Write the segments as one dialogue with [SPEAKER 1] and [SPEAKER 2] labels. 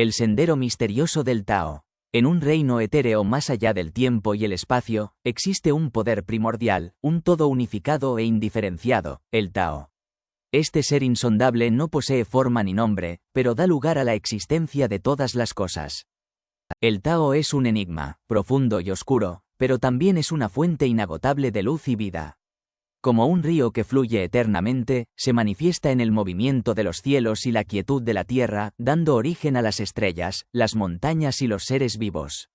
[SPEAKER 1] El sendero misterioso del Tao. En un reino etéreo más allá del tiempo y el espacio, existe un poder primordial, un todo unificado e indiferenciado, el Tao. Este ser insondable no posee forma ni nombre, pero da lugar a la existencia de todas las cosas. El Tao es un enigma, profundo y oscuro, pero también es una fuente inagotable de luz y vida. Como un río que fluye eternamente, se manifiesta en el movimiento de los cielos y la quietud de la tierra, dando origen a las estrellas, las montañas y los seres vivos.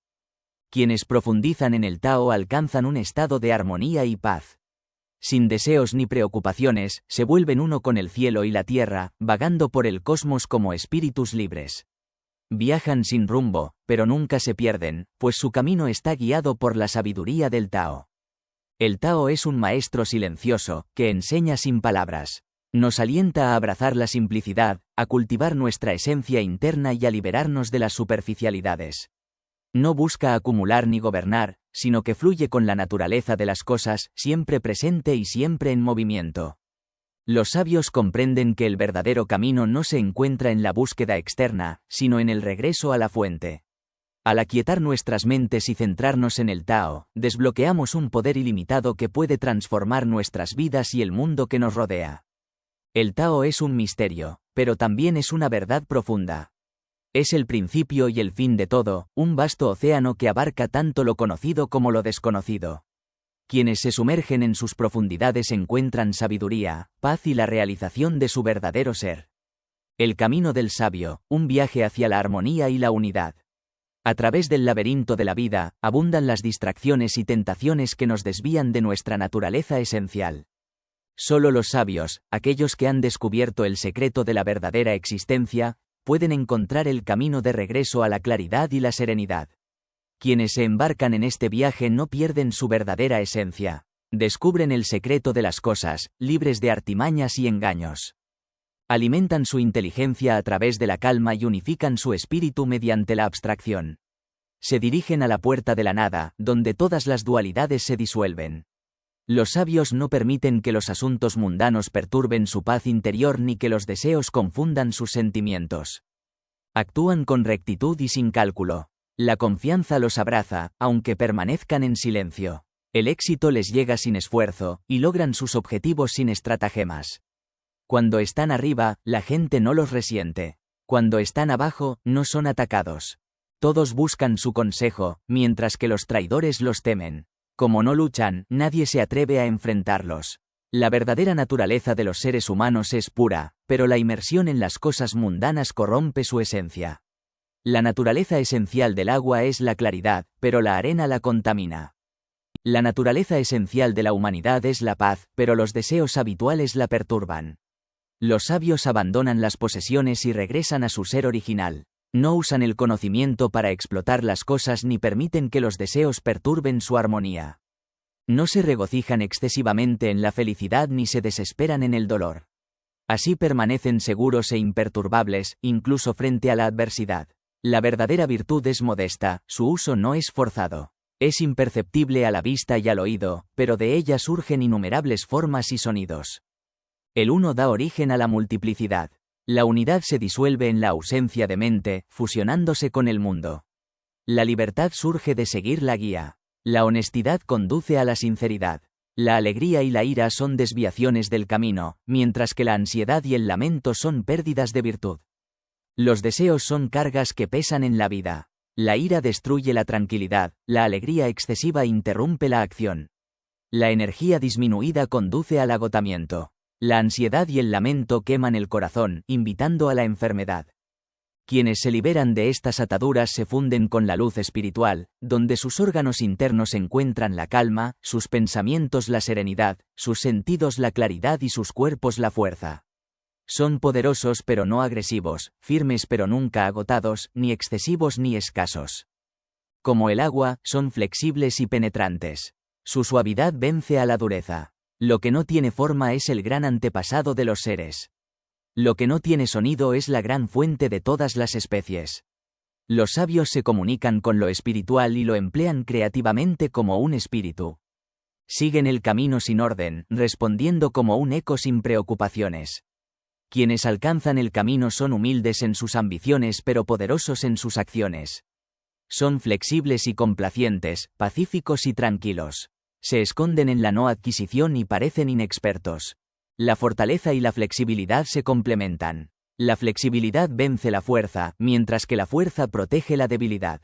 [SPEAKER 1] Quienes profundizan en el Tao alcanzan un estado de armonía y paz. Sin deseos ni preocupaciones, se vuelven uno con el cielo y la tierra, vagando por el cosmos como espíritus libres. Viajan sin rumbo, pero nunca se pierden, pues su camino está guiado por la sabiduría del Tao. El Tao es un maestro silencioso, que enseña sin palabras. Nos alienta a abrazar la simplicidad, a cultivar nuestra esencia interna y a liberarnos de las superficialidades. No busca acumular ni gobernar, sino que fluye con la naturaleza de las cosas, siempre presente y siempre en movimiento. Los sabios comprenden que el verdadero camino no se encuentra en la búsqueda externa, sino en el regreso a la fuente. Al aquietar nuestras mentes y centrarnos en el Tao, desbloqueamos un poder ilimitado que puede transformar nuestras vidas y el mundo que nos rodea. El Tao es un misterio, pero también es una verdad profunda. Es el principio y el fin de todo, un vasto océano que abarca tanto lo conocido como lo desconocido. Quienes se sumergen en sus profundidades encuentran sabiduría, paz y la realización de su verdadero ser. El camino del sabio, un viaje hacia la armonía y la unidad. A través del laberinto de la vida, abundan las distracciones y tentaciones que nos desvían de nuestra naturaleza esencial. Solo los sabios, aquellos que han descubierto el secreto de la verdadera existencia, pueden encontrar el camino de regreso a la claridad y la serenidad. Quienes se embarcan en este viaje no pierden su verdadera esencia. Descubren el secreto de las cosas, libres de artimañas y engaños. Alimentan su inteligencia a través de la calma y unifican su espíritu mediante la abstracción. Se dirigen a la puerta de la nada, donde todas las dualidades se disuelven. Los sabios no permiten que los asuntos mundanos perturben su paz interior ni que los deseos confundan sus sentimientos. Actúan con rectitud y sin cálculo. La confianza los abraza, aunque permanezcan en silencio. El éxito les llega sin esfuerzo, y logran sus objetivos sin estratagemas. Cuando están arriba, la gente no los resiente. Cuando están abajo, no son atacados. Todos buscan su consejo, mientras que los traidores los temen. Como no luchan, nadie se atreve a enfrentarlos. La verdadera naturaleza de los seres humanos es pura, pero la inmersión en las cosas mundanas corrompe su esencia. La naturaleza esencial del agua es la claridad, pero la arena la contamina. La naturaleza esencial de la humanidad es la paz, pero los deseos habituales la perturban. Los sabios abandonan las posesiones y regresan a su ser original. No usan el conocimiento para explotar las cosas ni permiten que los deseos perturben su armonía. No se regocijan excesivamente en la felicidad ni se desesperan en el dolor. Así permanecen seguros e imperturbables, incluso frente a la adversidad. La verdadera virtud es modesta, su uso no es forzado. Es imperceptible a la vista y al oído, pero de ella surgen innumerables formas y sonidos. El uno da origen a la multiplicidad. La unidad se disuelve en la ausencia de mente, fusionándose con el mundo. La libertad surge de seguir la guía. La honestidad conduce a la sinceridad. La alegría y la ira son desviaciones del camino, mientras que la ansiedad y el lamento son pérdidas de virtud. Los deseos son cargas que pesan en la vida. La ira destruye la tranquilidad, la alegría excesiva interrumpe la acción. La energía disminuida conduce al agotamiento. La ansiedad y el lamento queman el corazón, invitando a la enfermedad. Quienes se liberan de estas ataduras se funden con la luz espiritual, donde sus órganos internos encuentran la calma, sus pensamientos la serenidad, sus sentidos la claridad y sus cuerpos la fuerza. Son poderosos pero no agresivos, firmes pero nunca agotados, ni excesivos ni escasos. Como el agua, son flexibles y penetrantes. Su suavidad vence a la dureza. Lo que no tiene forma es el gran antepasado de los seres. Lo que no tiene sonido es la gran fuente de todas las especies. Los sabios se comunican con lo espiritual y lo emplean creativamente como un espíritu. Siguen el camino sin orden, respondiendo como un eco sin preocupaciones. Quienes alcanzan el camino son humildes en sus ambiciones pero poderosos en sus acciones. Son flexibles y complacientes, pacíficos y tranquilos. Se esconden en la no adquisición y parecen inexpertos. La fortaleza y la flexibilidad se complementan. La flexibilidad vence la fuerza, mientras que la fuerza protege la debilidad.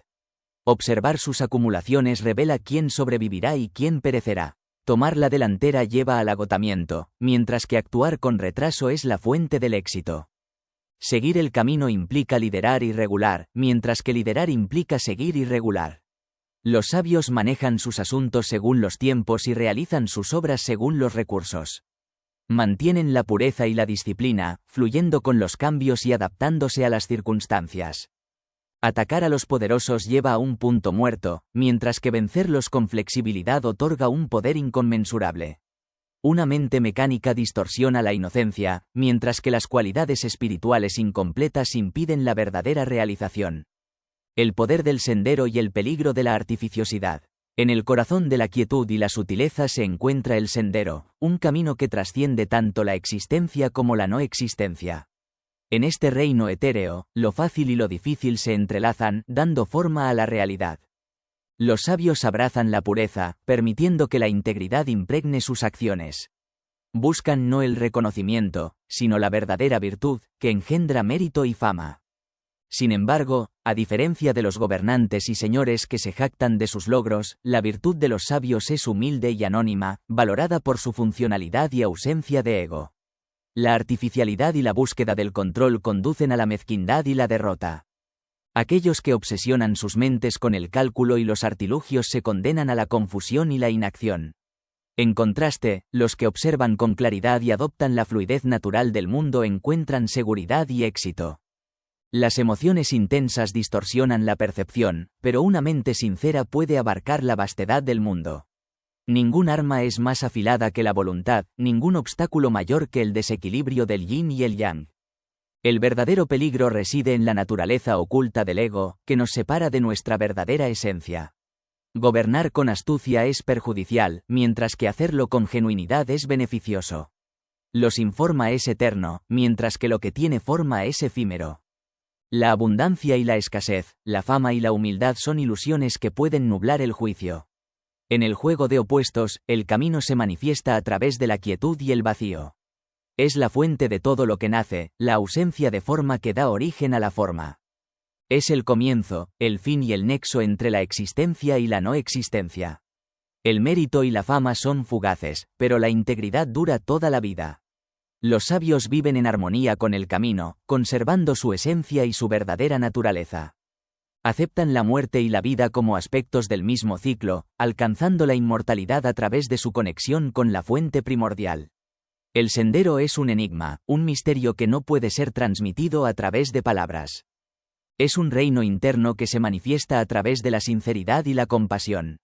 [SPEAKER 1] Observar sus acumulaciones revela quién sobrevivirá y quién perecerá. Tomar la delantera lleva al agotamiento, mientras que actuar con retraso es la fuente del éxito. Seguir el camino implica liderar y regular, mientras que liderar implica seguir y regular. Los sabios manejan sus asuntos según los tiempos y realizan sus obras según los recursos. Mantienen la pureza y la disciplina, fluyendo con los cambios y adaptándose a las circunstancias. Atacar a los poderosos lleva a un punto muerto, mientras que vencerlos con flexibilidad otorga un poder inconmensurable. Una mente mecánica distorsiona la inocencia, mientras que las cualidades espirituales incompletas impiden la verdadera realización. El poder del sendero y el peligro de la artificiosidad. En el corazón de la quietud y la sutileza se encuentra el sendero, un camino que trasciende tanto la existencia como la no existencia. En este reino etéreo, lo fácil y lo difícil se entrelazan, dando forma a la realidad. Los sabios abrazan la pureza, permitiendo que la integridad impregne sus acciones. Buscan no el reconocimiento, sino la verdadera virtud, que engendra mérito y fama. Sin embargo, a diferencia de los gobernantes y señores que se jactan de sus logros, la virtud de los sabios es humilde y anónima, valorada por su funcionalidad y ausencia de ego. La artificialidad y la búsqueda del control conducen a la mezquindad y la derrota. Aquellos que obsesionan sus mentes con el cálculo y los artilugios se condenan a la confusión y la inacción. En contraste, los que observan con claridad y adoptan la fluidez natural del mundo encuentran seguridad y éxito. Las emociones intensas distorsionan la percepción, pero una mente sincera puede abarcar la vastedad del mundo. Ningún arma es más afilada que la voluntad, ningún obstáculo mayor que el desequilibrio del yin y el yang. El verdadero peligro reside en la naturaleza oculta del ego, que nos separa de nuestra verdadera esencia. Gobernar con astucia es perjudicial, mientras que hacerlo con genuinidad es beneficioso. Lo sin forma es eterno, mientras que lo que tiene forma es efímero. La abundancia y la escasez, la fama y la humildad son ilusiones que pueden nublar el juicio. En el juego de opuestos, el camino se manifiesta a través de la quietud y el vacío. Es la fuente de todo lo que nace, la ausencia de forma que da origen a la forma. Es el comienzo, el fin y el nexo entre la existencia y la no existencia. El mérito y la fama son fugaces, pero la integridad dura toda la vida. Los sabios viven en armonía con el camino, conservando su esencia y su verdadera naturaleza. Aceptan la muerte y la vida como aspectos del mismo ciclo, alcanzando la inmortalidad a través de su conexión con la fuente primordial. El sendero es un enigma, un misterio que no puede ser transmitido a través de palabras. Es un reino interno que se manifiesta a través de la sinceridad y la compasión.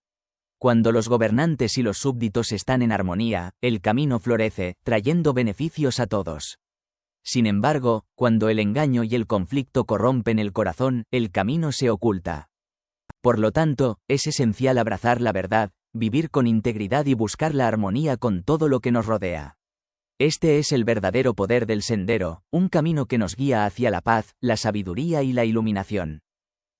[SPEAKER 1] Cuando los gobernantes y los súbditos están en armonía, el camino florece, trayendo beneficios a todos. Sin embargo, cuando el engaño y el conflicto corrompen el corazón, el camino se oculta. Por lo tanto, es esencial abrazar la verdad, vivir con integridad y buscar la armonía con todo lo que nos rodea. Este es el verdadero poder del sendero, un camino que nos guía hacia la paz, la sabiduría y la iluminación.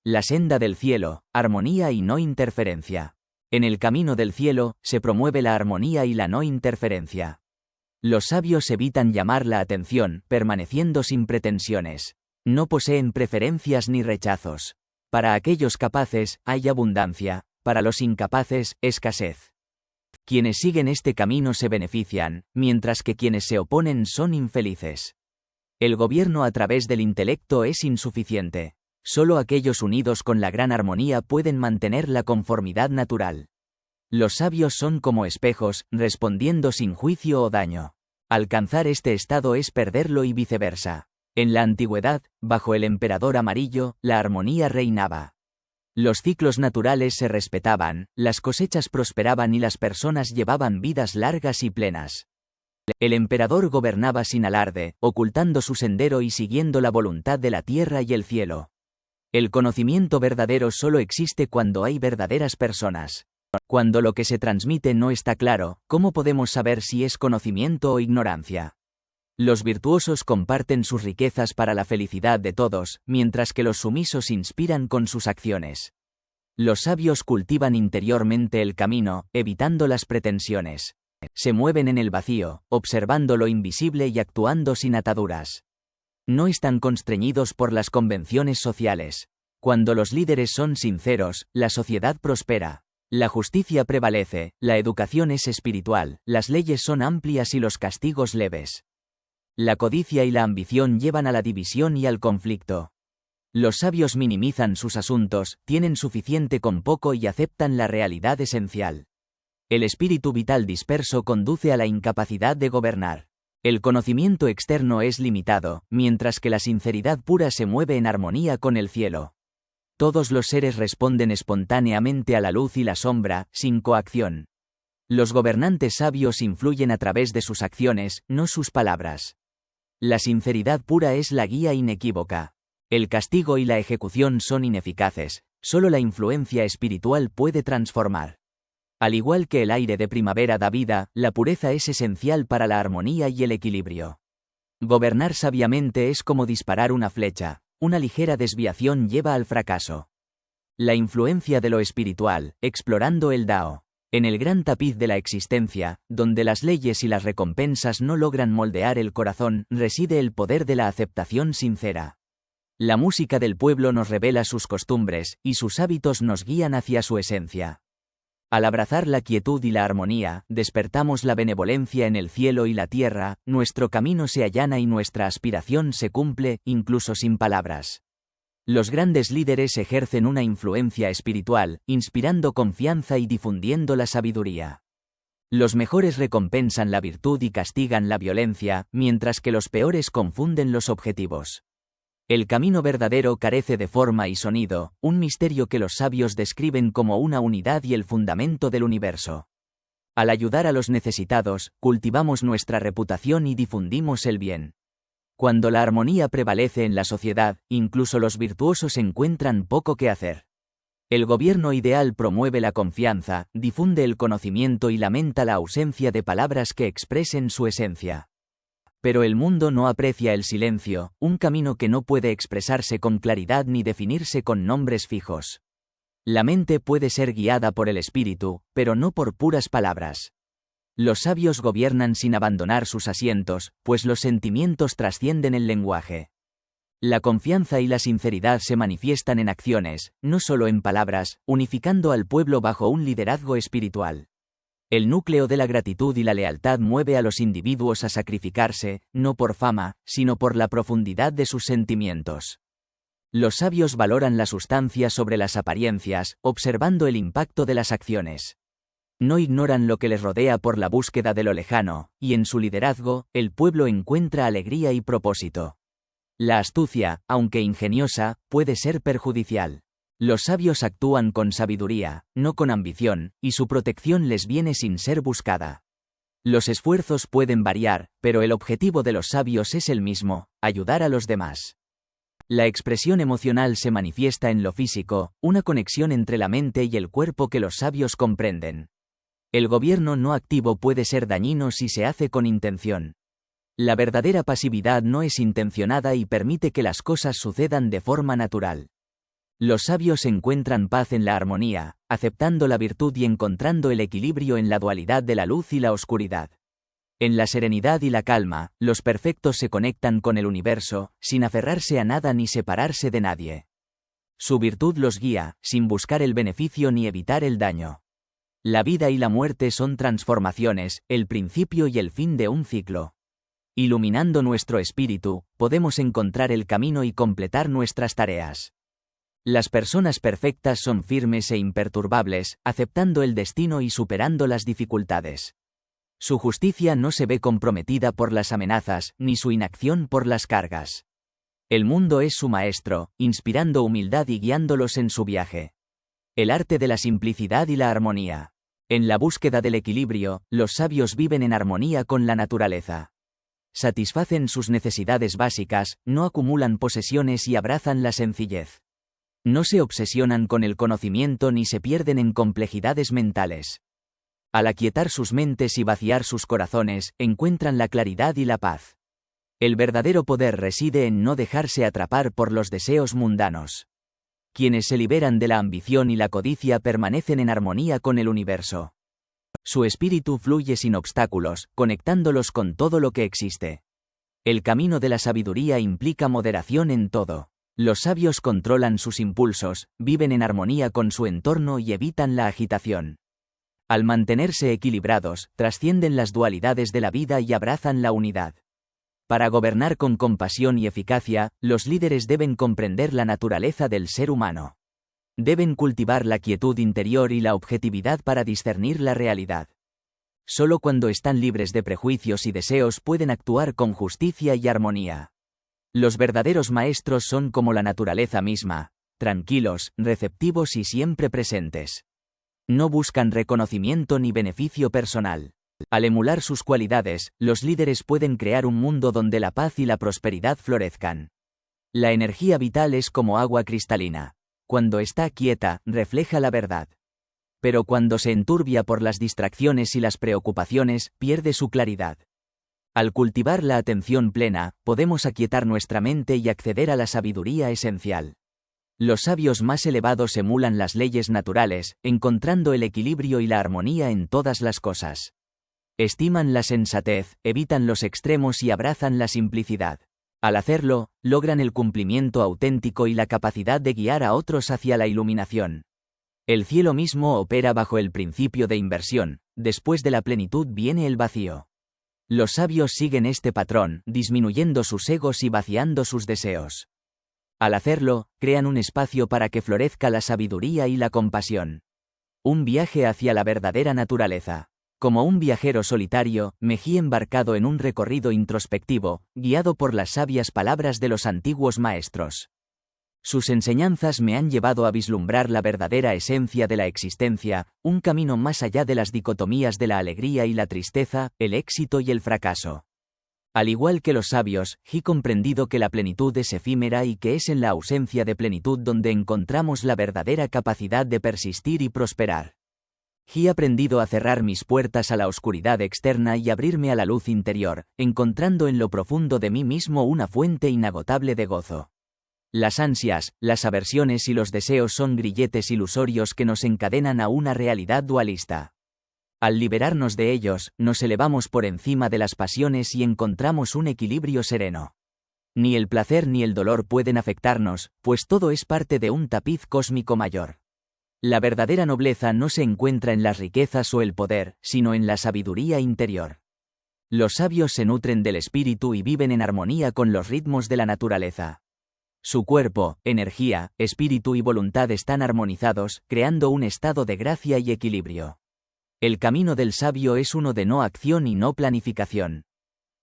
[SPEAKER 1] La senda del cielo, armonía y no interferencia. En el camino del cielo, se promueve la armonía y la no interferencia. Los sabios evitan llamar la atención, permaneciendo sin pretensiones. No poseen preferencias ni rechazos. Para aquellos capaces, hay abundancia, para los incapaces, escasez. Quienes siguen este camino se benefician, mientras que quienes se oponen son infelices. El gobierno a través del intelecto es insuficiente. Solo aquellos unidos con la gran armonía pueden mantener la conformidad natural. Los sabios son como espejos, respondiendo sin juicio o daño. Alcanzar este estado es perderlo y viceversa. En la antigüedad, bajo el emperador amarillo, la armonía reinaba. Los ciclos naturales se respetaban, las cosechas prosperaban y las personas llevaban vidas largas y plenas. El emperador gobernaba sin alarde, ocultando su sendero y siguiendo la voluntad de la tierra y el cielo. El conocimiento verdadero solo existe cuando hay verdaderas personas. Cuando lo que se transmite no está claro, ¿cómo podemos saber si es conocimiento o ignorancia? Los virtuosos comparten sus riquezas para la felicidad de todos, mientras que los sumisos inspiran con sus acciones. Los sabios cultivan interiormente el camino, evitando las pretensiones. Se mueven en el vacío, observando lo invisible y actuando sin ataduras. No están constreñidos por las convenciones sociales. Cuando los líderes son sinceros, la sociedad prospera. La justicia prevalece, la educación es espiritual, las leyes son amplias y los castigos leves. La codicia y la ambición llevan a la división y al conflicto. Los sabios minimizan sus asuntos, tienen suficiente con poco y aceptan la realidad esencial. El espíritu vital disperso conduce a la incapacidad de gobernar. El conocimiento externo es limitado, mientras que la sinceridad pura se mueve en armonía con el cielo. Todos los seres responden espontáneamente a la luz y la sombra, sin coacción. Los gobernantes sabios influyen a través de sus acciones, no sus palabras. La sinceridad pura es la guía inequívoca. El castigo y la ejecución son ineficaces, solo la influencia espiritual puede transformar. Al igual que el aire de primavera da vida, la pureza es esencial para la armonía y el equilibrio. Gobernar sabiamente es como disparar una flecha, una ligera desviación lleva al fracaso. La influencia de lo espiritual, explorando el Dao. En el gran tapiz de la existencia, donde las leyes y las recompensas no logran moldear el corazón, reside el poder de la aceptación sincera. La música del pueblo nos revela sus costumbres, y sus hábitos nos guían hacia su esencia. Al abrazar la quietud y la armonía, despertamos la benevolencia en el cielo y la tierra, nuestro camino se allana y nuestra aspiración se cumple, incluso sin palabras. Los grandes líderes ejercen una influencia espiritual, inspirando confianza y difundiendo la sabiduría. Los mejores recompensan la virtud y castigan la violencia, mientras que los peores confunden los objetivos. El camino verdadero carece de forma y sonido, un misterio que los sabios describen como una unidad y el fundamento del universo. Al ayudar a los necesitados, cultivamos nuestra reputación y difundimos el bien. Cuando la armonía prevalece en la sociedad, incluso los virtuosos encuentran poco que hacer. El gobierno ideal promueve la confianza, difunde el conocimiento y lamenta la ausencia de palabras que expresen su esencia. Pero el mundo no aprecia el silencio, un camino que no puede expresarse con claridad ni definirse con nombres fijos. La mente puede ser guiada por el espíritu, pero no por puras palabras. Los sabios gobiernan sin abandonar sus asientos, pues los sentimientos trascienden el lenguaje. La confianza y la sinceridad se manifiestan en acciones, no solo en palabras, unificando al pueblo bajo un liderazgo espiritual. El núcleo de la gratitud y la lealtad mueve a los individuos a sacrificarse, no por fama, sino por la profundidad de sus sentimientos. Los sabios valoran la sustancia sobre las apariencias, observando el impacto de las acciones. No ignoran lo que les rodea por la búsqueda de lo lejano, y en su liderazgo, el pueblo encuentra alegría y propósito. La astucia, aunque ingeniosa, puede ser perjudicial. Los sabios actúan con sabiduría, no con ambición, y su protección les viene sin ser buscada. Los esfuerzos pueden variar, pero el objetivo de los sabios es el mismo: ayudar a los demás. La expresión emocional se manifiesta en lo físico, una conexión entre la mente y el cuerpo que los sabios comprenden. El gobierno no activo puede ser dañino si se hace con intención. La verdadera pasividad no es intencionada y permite que las cosas sucedan de forma natural. Los sabios encuentran paz en la armonía, aceptando la virtud y encontrando el equilibrio en la dualidad de la luz y la oscuridad. En la serenidad y la calma, los perfectos se conectan con el universo, sin aferrarse a nada ni separarse de nadie. Su virtud los guía, sin buscar el beneficio ni evitar el daño. La vida y la muerte son transformaciones, el principio y el fin de un ciclo. Iluminando nuestro espíritu, podemos encontrar el camino y completar nuestras tareas. Las personas perfectas son firmes e imperturbables, aceptando el destino y superando las dificultades. Su justicia no se ve comprometida por las amenazas, ni su inacción por las cargas. El mundo es su maestro, inspirando humildad y guiándolos en su viaje. El arte de la simplicidad y la armonía. En la búsqueda del equilibrio, los sabios viven en armonía con la naturaleza. Satisfacen sus necesidades básicas, no acumulan posesiones y abrazan la sencillez. No se obsesionan con el conocimiento ni se pierden en complejidades mentales. Al aquietar sus mentes y vaciar sus corazones, encuentran la claridad y la paz. El verdadero poder reside en no dejarse atrapar por los deseos mundanos. Quienes se liberan de la ambición y la codicia permanecen en armonía con el universo. Su espíritu fluye sin obstáculos, conectándolos con todo lo que existe. El camino de la sabiduría implica moderación en todo. Los sabios controlan sus impulsos, viven en armonía con su entorno y evitan la agitación. Al mantenerse equilibrados, trascienden las dualidades de la vida y abrazan la unidad. Para gobernar con compasión y eficacia, los líderes deben comprender la naturaleza del ser humano. Deben cultivar la quietud interior y la objetividad para discernir la realidad. Solo cuando están libres de prejuicios y deseos pueden actuar con justicia y armonía. Los verdaderos maestros son como la naturaleza misma, tranquilos, receptivos y siempre presentes. No buscan reconocimiento ni beneficio personal. Al emular sus cualidades, los líderes pueden crear un mundo donde la paz y la prosperidad florezcan. La energía vital es como agua cristalina. Cuando está quieta, refleja la verdad. Pero cuando se enturbia por las distracciones y las preocupaciones, pierde su claridad. Al cultivar la atención plena, podemos aquietar nuestra mente y acceder a la sabiduría esencial. Los sabios más elevados emulan las leyes naturales, encontrando el equilibrio y la armonía en todas las cosas. Estiman la sensatez, evitan los extremos y abrazan la simplicidad. Al hacerlo, logran el cumplimiento auténtico y la capacidad de guiar a otros hacia la iluminación. El cielo mismo opera bajo el principio de inversión, después de la plenitud viene el vacío. Los sabios siguen este patrón, disminuyendo sus egos y vaciando sus deseos. Al hacerlo, crean un espacio para que florezca la sabiduría y la compasión. Un viaje hacia la verdadera naturaleza. Como un viajero solitario, me he embarcado en un recorrido introspectivo, guiado por las sabias palabras de los antiguos maestros. Sus enseñanzas me han llevado a vislumbrar la verdadera esencia de la existencia, un camino más allá de las dicotomías de la alegría y la tristeza, el éxito y el fracaso. Al igual que los sabios, he comprendido que la plenitud es efímera y que es en la ausencia de plenitud donde encontramos la verdadera capacidad de persistir y prosperar. He aprendido a cerrar mis puertas a la oscuridad externa y abrirme a la luz interior, encontrando en lo profundo de mí mismo una fuente inagotable de gozo. Las ansias, las aversiones y los deseos son grilletes ilusorios que nos encadenan a una realidad dualista. Al liberarnos de ellos, nos elevamos por encima de las pasiones y encontramos un equilibrio sereno. Ni el placer ni el dolor pueden afectarnos, pues todo es parte de un tapiz cósmico mayor. La verdadera nobleza no se encuentra en las riquezas o el poder, sino en la sabiduría interior. Los sabios se nutren del espíritu y viven en armonía con los ritmos de la naturaleza. Su cuerpo, energía, espíritu y voluntad están armonizados, creando un estado de gracia y equilibrio. El camino del sabio es uno de no acción y no planificación.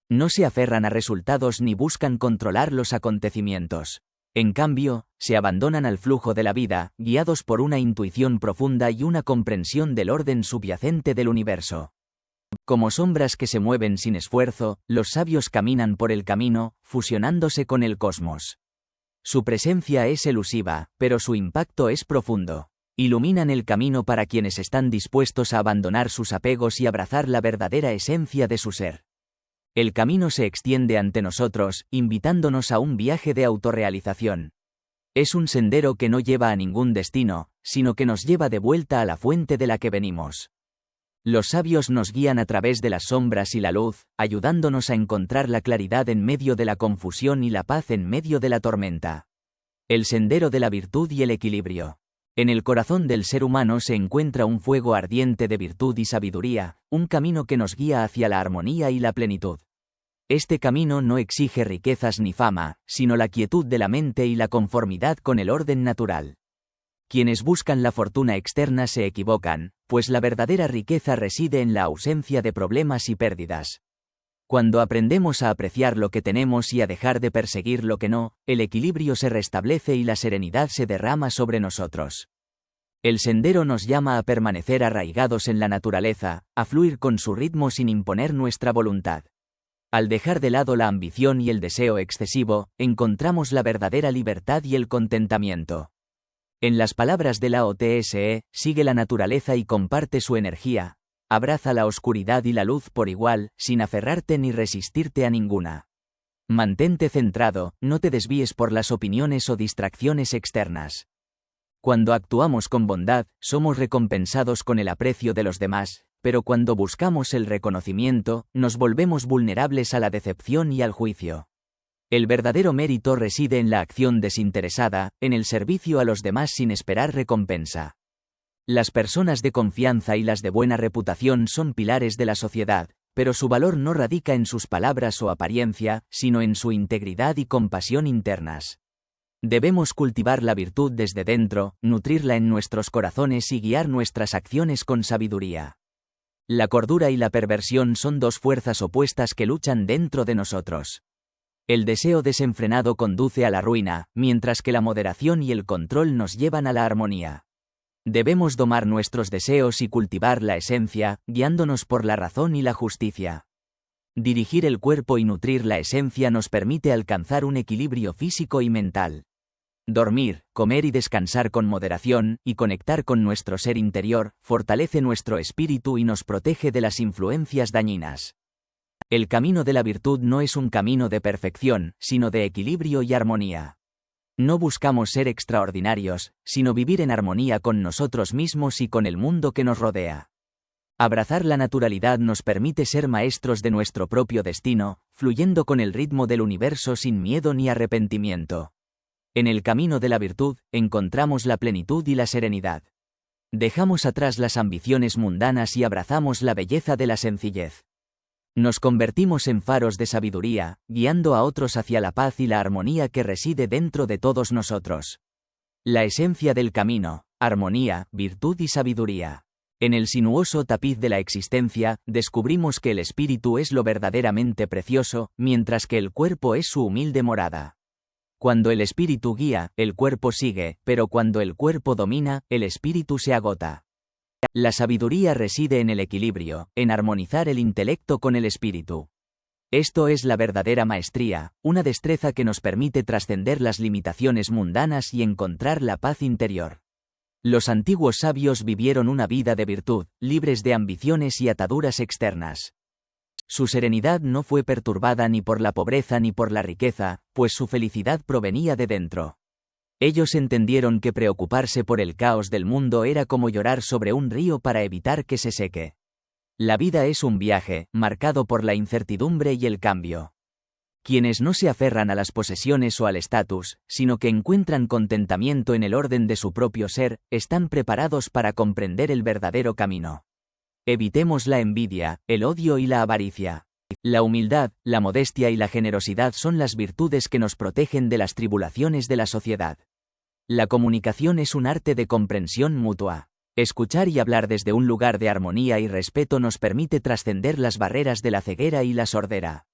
[SPEAKER 1] No se aferran a resultados ni buscan controlar los acontecimientos. En cambio, se abandonan al flujo de la vida, guiados por una intuición profunda y una comprensión del orden subyacente del universo. Como sombras que se mueven sin esfuerzo, los sabios caminan por el camino, fusionándose con el cosmos. Su presencia es elusiva, pero su impacto es profundo. Iluminan el camino para quienes están dispuestos a abandonar sus apegos y abrazar la verdadera esencia de su ser. El camino se extiende ante nosotros, invitándonos a un viaje de autorrealización. Es un sendero que no lleva a ningún destino, sino que nos lleva de vuelta a la fuente de la que venimos. Los sabios nos guían a través de las sombras y la luz, ayudándonos a encontrar la claridad en medio de la confusión y la paz en medio de la tormenta. El sendero de la virtud y el equilibrio. En el corazón del ser humano se encuentra un fuego ardiente de virtud y sabiduría, un camino que nos guía hacia la armonía y la plenitud. Este camino no exige riquezas ni fama, sino la quietud de la mente y la conformidad con el orden natural. Quienes buscan la fortuna externa se equivocan, pues la verdadera riqueza reside en la ausencia de problemas y pérdidas. Cuando aprendemos a apreciar lo que tenemos y a dejar de perseguir lo que no, el equilibrio se restablece y la serenidad se derrama sobre nosotros. El sendero nos llama a permanecer arraigados en la naturaleza, a fluir con su ritmo sin imponer nuestra voluntad. Al dejar de lado la ambición y el deseo excesivo, encontramos la verdadera libertad y el contentamiento. En las palabras de Lao Tse, sigue la naturaleza y comparte su energía. Abraza la oscuridad y la luz por igual, sin aferrarte ni resistirte a ninguna. Mantente centrado, no te desvíes por las opiniones o distracciones externas. Cuando actuamos con bondad, somos recompensados con el aprecio de los demás, pero cuando buscamos el reconocimiento, nos volvemos vulnerables a la decepción y al juicio. El verdadero mérito reside en la acción desinteresada, en el servicio a los demás sin esperar recompensa. Las personas de confianza y las de buena reputación son pilares de la sociedad, pero su valor no radica en sus palabras o apariencia, sino en su integridad y compasión internas. Debemos cultivar la virtud desde dentro, nutrirla en nuestros corazones y guiar nuestras acciones con sabiduría. La cordura y la perversión son dos fuerzas opuestas que luchan dentro de nosotros. El deseo desenfrenado conduce a la ruina, mientras que la moderación y el control nos llevan a la armonía. Debemos domar nuestros deseos y cultivar la esencia, guiándonos por la razón y la justicia. Dirigir el cuerpo y nutrir la esencia nos permite alcanzar un equilibrio físico y mental. Dormir, comer y descansar con moderación, y conectar con nuestro ser interior, fortalece nuestro espíritu y nos protege de las influencias dañinas. El camino de la virtud no es un camino de perfección, sino de equilibrio y armonía. No buscamos ser extraordinarios, sino vivir en armonía con nosotros mismos y con el mundo que nos rodea. Abrazar la naturalidad nos permite ser maestros de nuestro propio destino, fluyendo con el ritmo del universo sin miedo ni arrepentimiento. En el camino de la virtud, encontramos la plenitud y la serenidad. Dejamos atrás las ambiciones mundanas y abrazamos la belleza de la sencillez. Nos convertimos en faros de sabiduría, guiando a otros hacia la paz y la armonía que reside dentro de todos nosotros. La esencia del camino, armonía, virtud y sabiduría. En el sinuoso tapiz de la existencia, descubrimos que el espíritu es lo verdaderamente precioso, mientras que el cuerpo es su humilde morada. Cuando el espíritu guía, el cuerpo sigue, pero cuando el cuerpo domina, el espíritu se agota. La sabiduría reside en el equilibrio, en armonizar el intelecto con el espíritu. Esto es la verdadera maestría, una destreza que nos permite trascender las limitaciones mundanas y encontrar la paz interior. Los antiguos sabios vivieron una vida de virtud, libres de ambiciones y ataduras externas. Su serenidad no fue perturbada ni por la pobreza ni por la riqueza, pues su felicidad provenía de dentro. Ellos entendieron que preocuparse por el caos del mundo era como llorar sobre un río para evitar que se seque. La vida es un viaje, marcado por la incertidumbre y el cambio. Quienes no se aferran a las posesiones o al estatus, sino que encuentran contentamiento en el orden de su propio ser, están preparados para comprender el verdadero camino. Evitemos la envidia, el odio y la avaricia. La humildad, la modestia y la generosidad son las virtudes que nos protegen de las tribulaciones de la sociedad. La comunicación es un arte de comprensión mutua. Escuchar y hablar desde un lugar de armonía y respeto nos permite trascender las barreras de la ceguera y la sordera.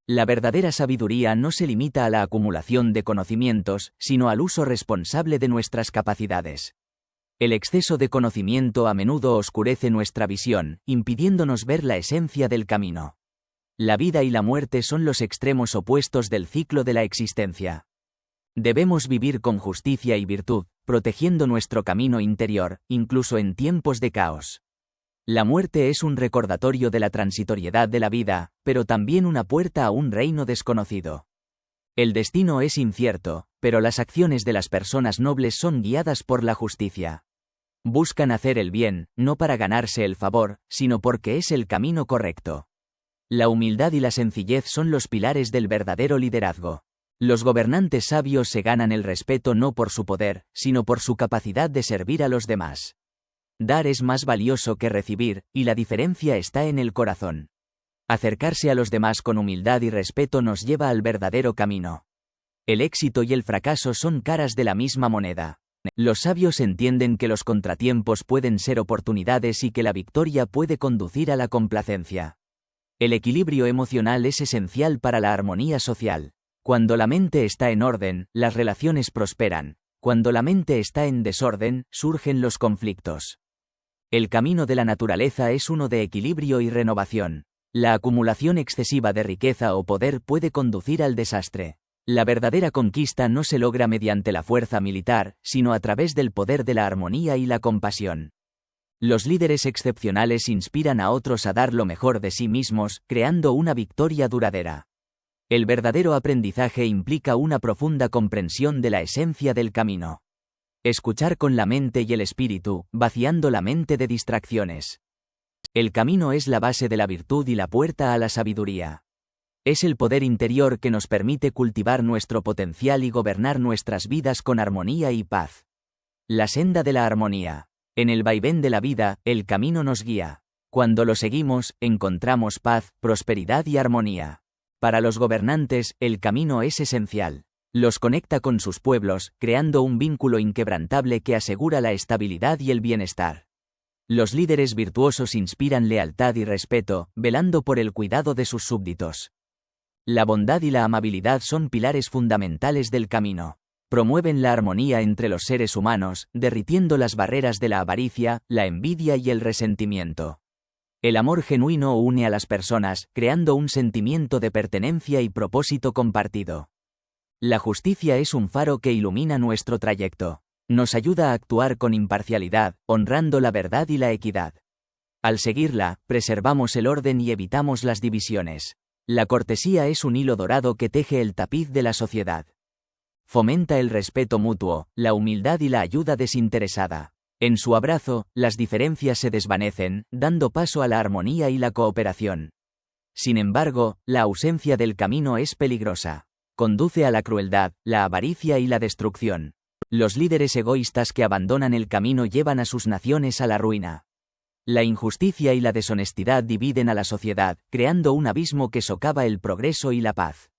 [SPEAKER 1] La verdadera sabiduría no se limita a la acumulación de conocimientos, sino al uso responsable de nuestras capacidades. El exceso de conocimiento a menudo oscurece nuestra visión, impidiéndonos ver la esencia del camino. La vida y la muerte son los extremos opuestos del ciclo de la existencia. Debemos vivir con justicia y virtud, protegiendo nuestro camino interior, incluso en tiempos de caos. La muerte es un recordatorio de la transitoriedad de la vida, pero también una puerta a un reino desconocido. El destino es incierto, pero las acciones de las personas nobles son guiadas por la justicia. Buscan hacer el bien, no para ganarse el favor, sino porque es el camino correcto. La humildad y la sencillez son los pilares del verdadero liderazgo. Los gobernantes sabios se ganan el respeto no por su poder, sino por su capacidad de servir a los demás. Dar es más valioso que recibir, y la diferencia está en el corazón. Acercarse a los demás con humildad y respeto nos lleva al verdadero camino. El éxito y el fracaso son caras de la misma moneda. Los sabios entienden que los contratiempos pueden ser oportunidades y que la victoria puede conducir a la complacencia. El equilibrio emocional es esencial para la armonía social. Cuando la mente está en orden, las relaciones prosperan. Cuando la mente está en desorden, surgen los conflictos. El camino de la naturaleza es uno de equilibrio y renovación. La acumulación excesiva de riqueza o poder puede conducir al desastre. La verdadera conquista no se logra mediante la fuerza militar, sino a través del poder de la armonía y la compasión. Los líderes excepcionales inspiran a otros a dar lo mejor de sí mismos, creando una victoria duradera. El verdadero aprendizaje implica una profunda comprensión de la esencia del camino. Escuchar con la mente y el espíritu, vaciando la mente de distracciones. El camino es la base de la virtud y la puerta a la sabiduría. Es el poder interior que nos permite cultivar nuestro potencial y gobernar nuestras vidas con armonía y paz. La senda de la armonía. En el vaivén de la vida, el camino nos guía. Cuando lo seguimos, encontramos paz, prosperidad y armonía. Para los gobernantes, el camino es esencial. Los conecta con sus pueblos, creando un vínculo inquebrantable que asegura la estabilidad y el bienestar. Los líderes virtuosos inspiran lealtad y respeto, velando por el cuidado de sus súbditos. La bondad y la amabilidad son pilares fundamentales del camino. Promueven la armonía entre los seres humanos, derritiendo las barreras de la avaricia, la envidia y el resentimiento. El amor genuino une a las personas, creando un sentimiento de pertenencia y propósito compartido. La justicia es un faro que ilumina nuestro trayecto. Nos ayuda a actuar con imparcialidad, honrando la verdad y la equidad. Al seguirla, preservamos el orden y evitamos las divisiones. La cortesía es un hilo dorado que teje el tapiz de la sociedad. Fomenta el respeto mutuo, la humildad y la ayuda desinteresada. En su abrazo, las diferencias se desvanecen, dando paso a la armonía y la cooperación. Sin embargo, la ausencia del camino es peligrosa. Conduce a la crueldad, la avaricia y la destrucción. Los líderes egoístas que abandonan el camino llevan a sus naciones a la ruina. La injusticia y la deshonestidad dividen a la sociedad, creando un abismo que socava el progreso y la paz.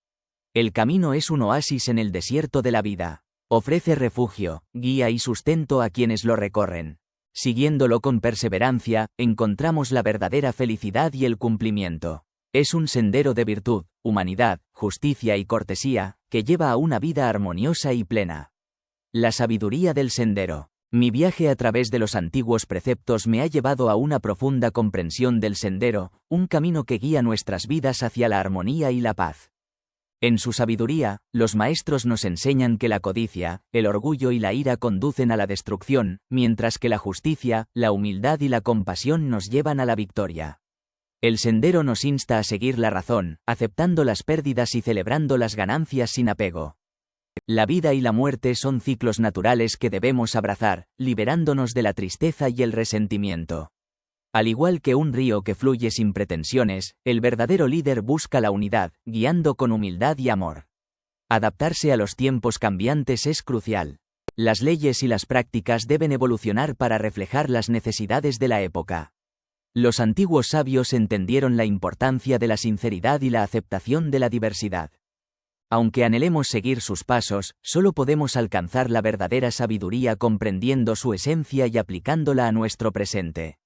[SPEAKER 1] El camino es un oasis en el desierto de la vida. Ofrece refugio, guía y sustento a quienes lo recorren. Siguiéndolo con perseverancia, encontramos la verdadera felicidad y el cumplimiento. Es un sendero de virtud, humanidad, justicia y cortesía, que lleva a una vida armoniosa y plena. La sabiduría del sendero. Mi viaje a través de los antiguos preceptos me ha llevado a una profunda comprensión del sendero, un camino que guía nuestras vidas hacia la armonía y la paz. En su sabiduría, los maestros nos enseñan que la codicia, el orgullo y la ira conducen a la destrucción, mientras que la justicia, la humildad y la compasión nos llevan a la victoria. El sendero nos insta a seguir la razón, aceptando las pérdidas y celebrando las ganancias sin apego. La vida y la muerte son ciclos naturales que debemos abrazar, liberándonos de la tristeza y el resentimiento. Al igual que un río que fluye sin pretensiones, el verdadero líder busca la unidad, guiando con humildad y amor. Adaptarse a los tiempos cambiantes es crucial. Las leyes y las prácticas deben evolucionar para reflejar las necesidades de la época. Los antiguos sabios entendieron la importancia de la sinceridad y la aceptación de la diversidad. Aunque anhelemos seguir sus pasos, solo podemos alcanzar la verdadera sabiduría comprendiendo su esencia y aplicándola a nuestro presente.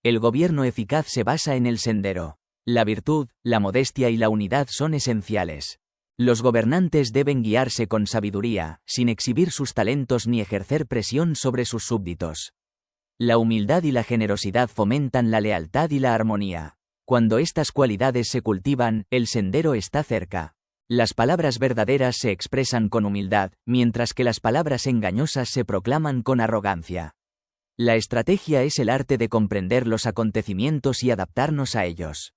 [SPEAKER 1] El gobierno eficaz se basa en el sendero. La virtud, la modestia y la unidad son esenciales. Los gobernantes deben guiarse con sabiduría, sin exhibir sus talentos ni ejercer presión sobre sus súbditos. La humildad y la generosidad fomentan la lealtad y la armonía. Cuando estas cualidades se cultivan, el sendero está cerca. Las palabras verdaderas se expresan con humildad, mientras que las palabras engañosas se proclaman con arrogancia. La estrategia es el arte de comprender los acontecimientos y adaptarnos a ellos.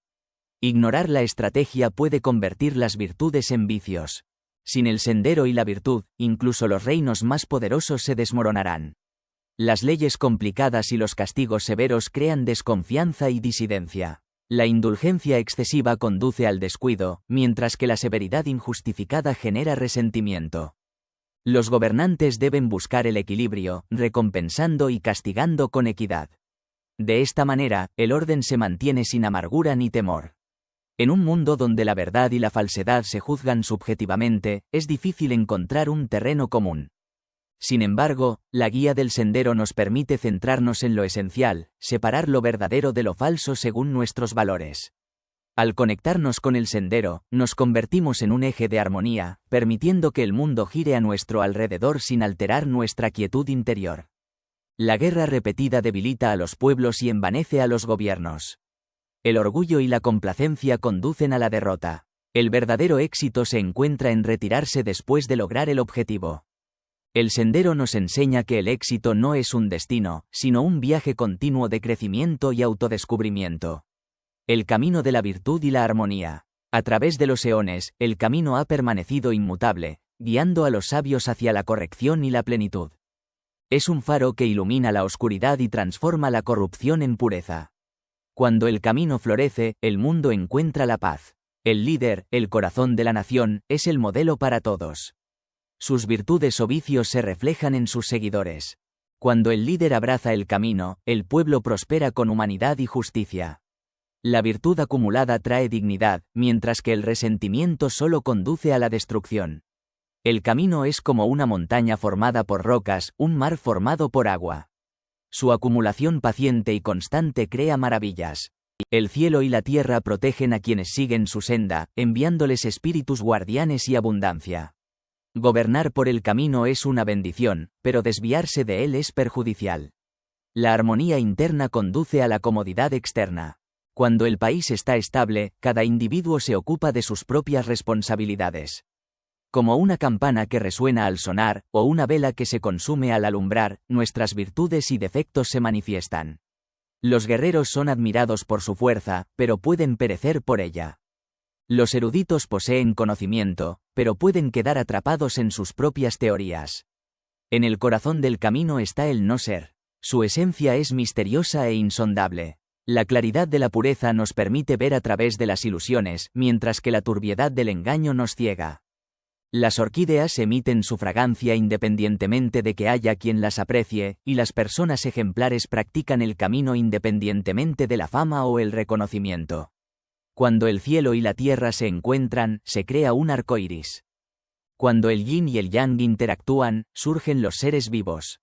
[SPEAKER 1] Ignorar la estrategia puede convertir las virtudes en vicios. Sin el sendero y la virtud, incluso los reinos más poderosos se desmoronarán. Las leyes complicadas y los castigos severos crean desconfianza y disidencia. La indulgencia excesiva conduce al descuido, mientras que la severidad injustificada genera resentimiento. Los gobernantes deben buscar el equilibrio, recompensando y castigando con equidad. De esta manera, el orden se mantiene sin amargura ni temor. En un mundo donde la verdad y la falsedad se juzgan subjetivamente, es difícil encontrar un terreno común. Sin embargo, la guía del sendero nos permite centrarnos en lo esencial, separar lo verdadero de lo falso según nuestros valores. Al conectarnos con el sendero, nos convertimos en un eje de armonía, permitiendo que el mundo gire a nuestro alrededor sin alterar nuestra quietud interior. La guerra repetida debilita a los pueblos y envanece a los gobiernos. El orgullo y la complacencia conducen a la derrota. El verdadero éxito se encuentra en retirarse después de lograr el objetivo. El sendero nos enseña que el éxito no es un destino, sino un viaje continuo de crecimiento y autodescubrimiento. El camino de la virtud y la armonía. A través de los eones, el camino ha permanecido inmutable, guiando a los sabios hacia la corrección y la plenitud. Es un faro que ilumina la oscuridad y transforma la corrupción en pureza. Cuando el camino florece, el mundo encuentra la paz. El líder, el corazón de la nación, es el modelo para todos. Sus virtudes o vicios se reflejan en sus seguidores. Cuando el líder abraza el camino, el pueblo prospera con humanidad y justicia. La virtud acumulada trae dignidad, mientras que el resentimiento solo conduce a la destrucción. El camino es como una montaña formada por rocas, un mar formado por agua. Su acumulación paciente y constante crea maravillas. El cielo y la tierra protegen a quienes siguen su senda, enviándoles espíritus guardianes y abundancia. Gobernar por el camino es una bendición, pero desviarse de él es perjudicial. La armonía interna conduce a la comodidad externa. Cuando el país está estable, cada individuo se ocupa de sus propias responsabilidades. Como una campana que resuena al sonar, o una vela que se consume al alumbrar, nuestras virtudes y defectos se manifiestan. Los guerreros son admirados por su fuerza, pero pueden perecer por ella. Los eruditos poseen conocimiento, pero pueden quedar atrapados en sus propias teorías. En el corazón del camino está el no ser. Su esencia es misteriosa e insondable. La claridad de la pureza nos permite ver a través de las ilusiones, mientras que la turbiedad del engaño nos ciega. Las orquídeas emiten su fragancia independientemente de que haya quien las aprecie, y las personas ejemplares practican el camino independientemente de la fama o el reconocimiento. Cuando el cielo y la tierra se encuentran, se crea un arco iris. Cuando el yin y el yang interactúan, surgen los seres vivos.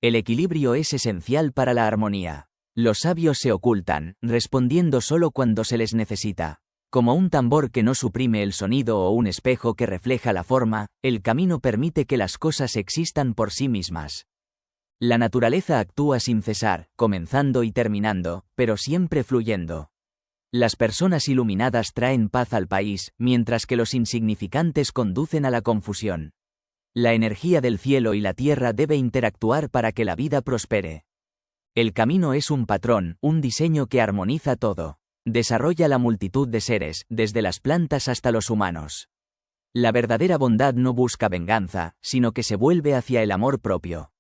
[SPEAKER 1] El equilibrio es esencial para la armonía. Los sabios se ocultan, respondiendo solo cuando se les necesita. Como un tambor que no suprime el sonido o un espejo que refleja la forma, el camino permite que las cosas existan por sí mismas. La naturaleza actúa sin cesar, comenzando y terminando, pero siempre fluyendo. Las personas iluminadas traen paz al país, mientras que los insignificantes conducen a la confusión. La energía del cielo y la tierra debe interactuar para que la vida prospere. El camino es un patrón, un diseño que armoniza todo. Desarrolla la multitud de seres, desde las plantas hasta los humanos. La verdadera bondad no busca venganza, sino que se vuelve hacia el amor propio.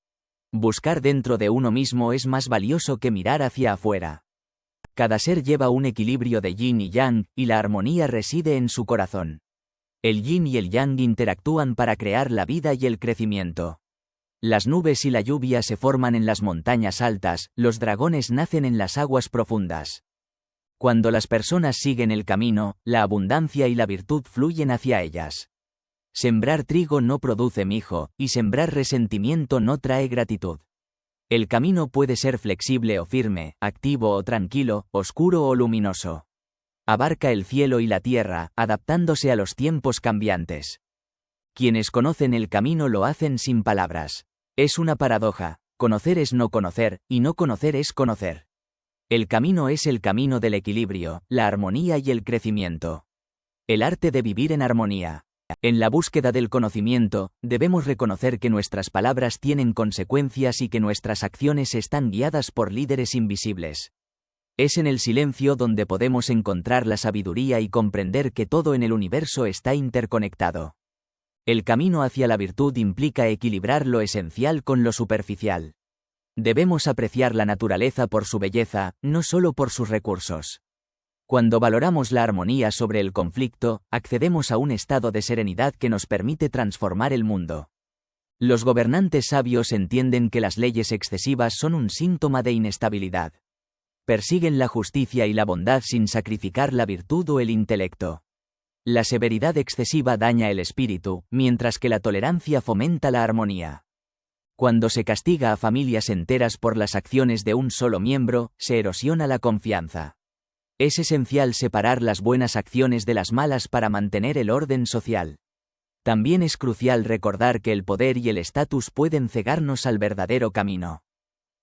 [SPEAKER 1] Buscar dentro de uno mismo es más valioso que mirar hacia afuera. Cada ser lleva un equilibrio de yin y yang, y la armonía reside en su corazón. El yin y el yang interactúan para crear la vida y el crecimiento. Las nubes y la lluvia se forman en las montañas altas, los dragones nacen en las aguas profundas. Cuando las personas siguen el camino, la abundancia y la virtud fluyen hacia ellas. Sembrar trigo no produce mijo, y sembrar resentimiento no trae gratitud. El camino puede ser flexible o firme, activo o tranquilo, oscuro o luminoso. Abarca el cielo y la tierra, adaptándose a los tiempos cambiantes. Quienes conocen el camino lo hacen sin palabras. Es una paradoja, conocer es no conocer, y no conocer es conocer. El camino es el camino del equilibrio, la armonía y el crecimiento. El arte de vivir en armonía. En la búsqueda del conocimiento, debemos reconocer que nuestras palabras tienen consecuencias y que nuestras acciones están guiadas por líderes invisibles. Es en el silencio donde podemos encontrar la sabiduría y comprender que todo en el universo está interconectado. El camino hacia la virtud implica equilibrar lo esencial con lo superficial. Debemos apreciar la naturaleza por su belleza, no solo por sus recursos. Cuando valoramos la armonía sobre el conflicto, accedemos a un estado de serenidad que nos permite transformar el mundo. Los gobernantes sabios entienden que las leyes excesivas son un síntoma de inestabilidad. Persiguen la justicia y la bondad sin sacrificar la virtud o el intelecto. La severidad excesiva daña el espíritu, mientras que la tolerancia fomenta la armonía. Cuando se castiga a familias enteras por las acciones de un solo miembro, se erosiona la confianza. Es esencial separar las buenas acciones de las malas para mantener el orden social. También es crucial recordar que el poder y el estatus pueden cegarnos al verdadero camino.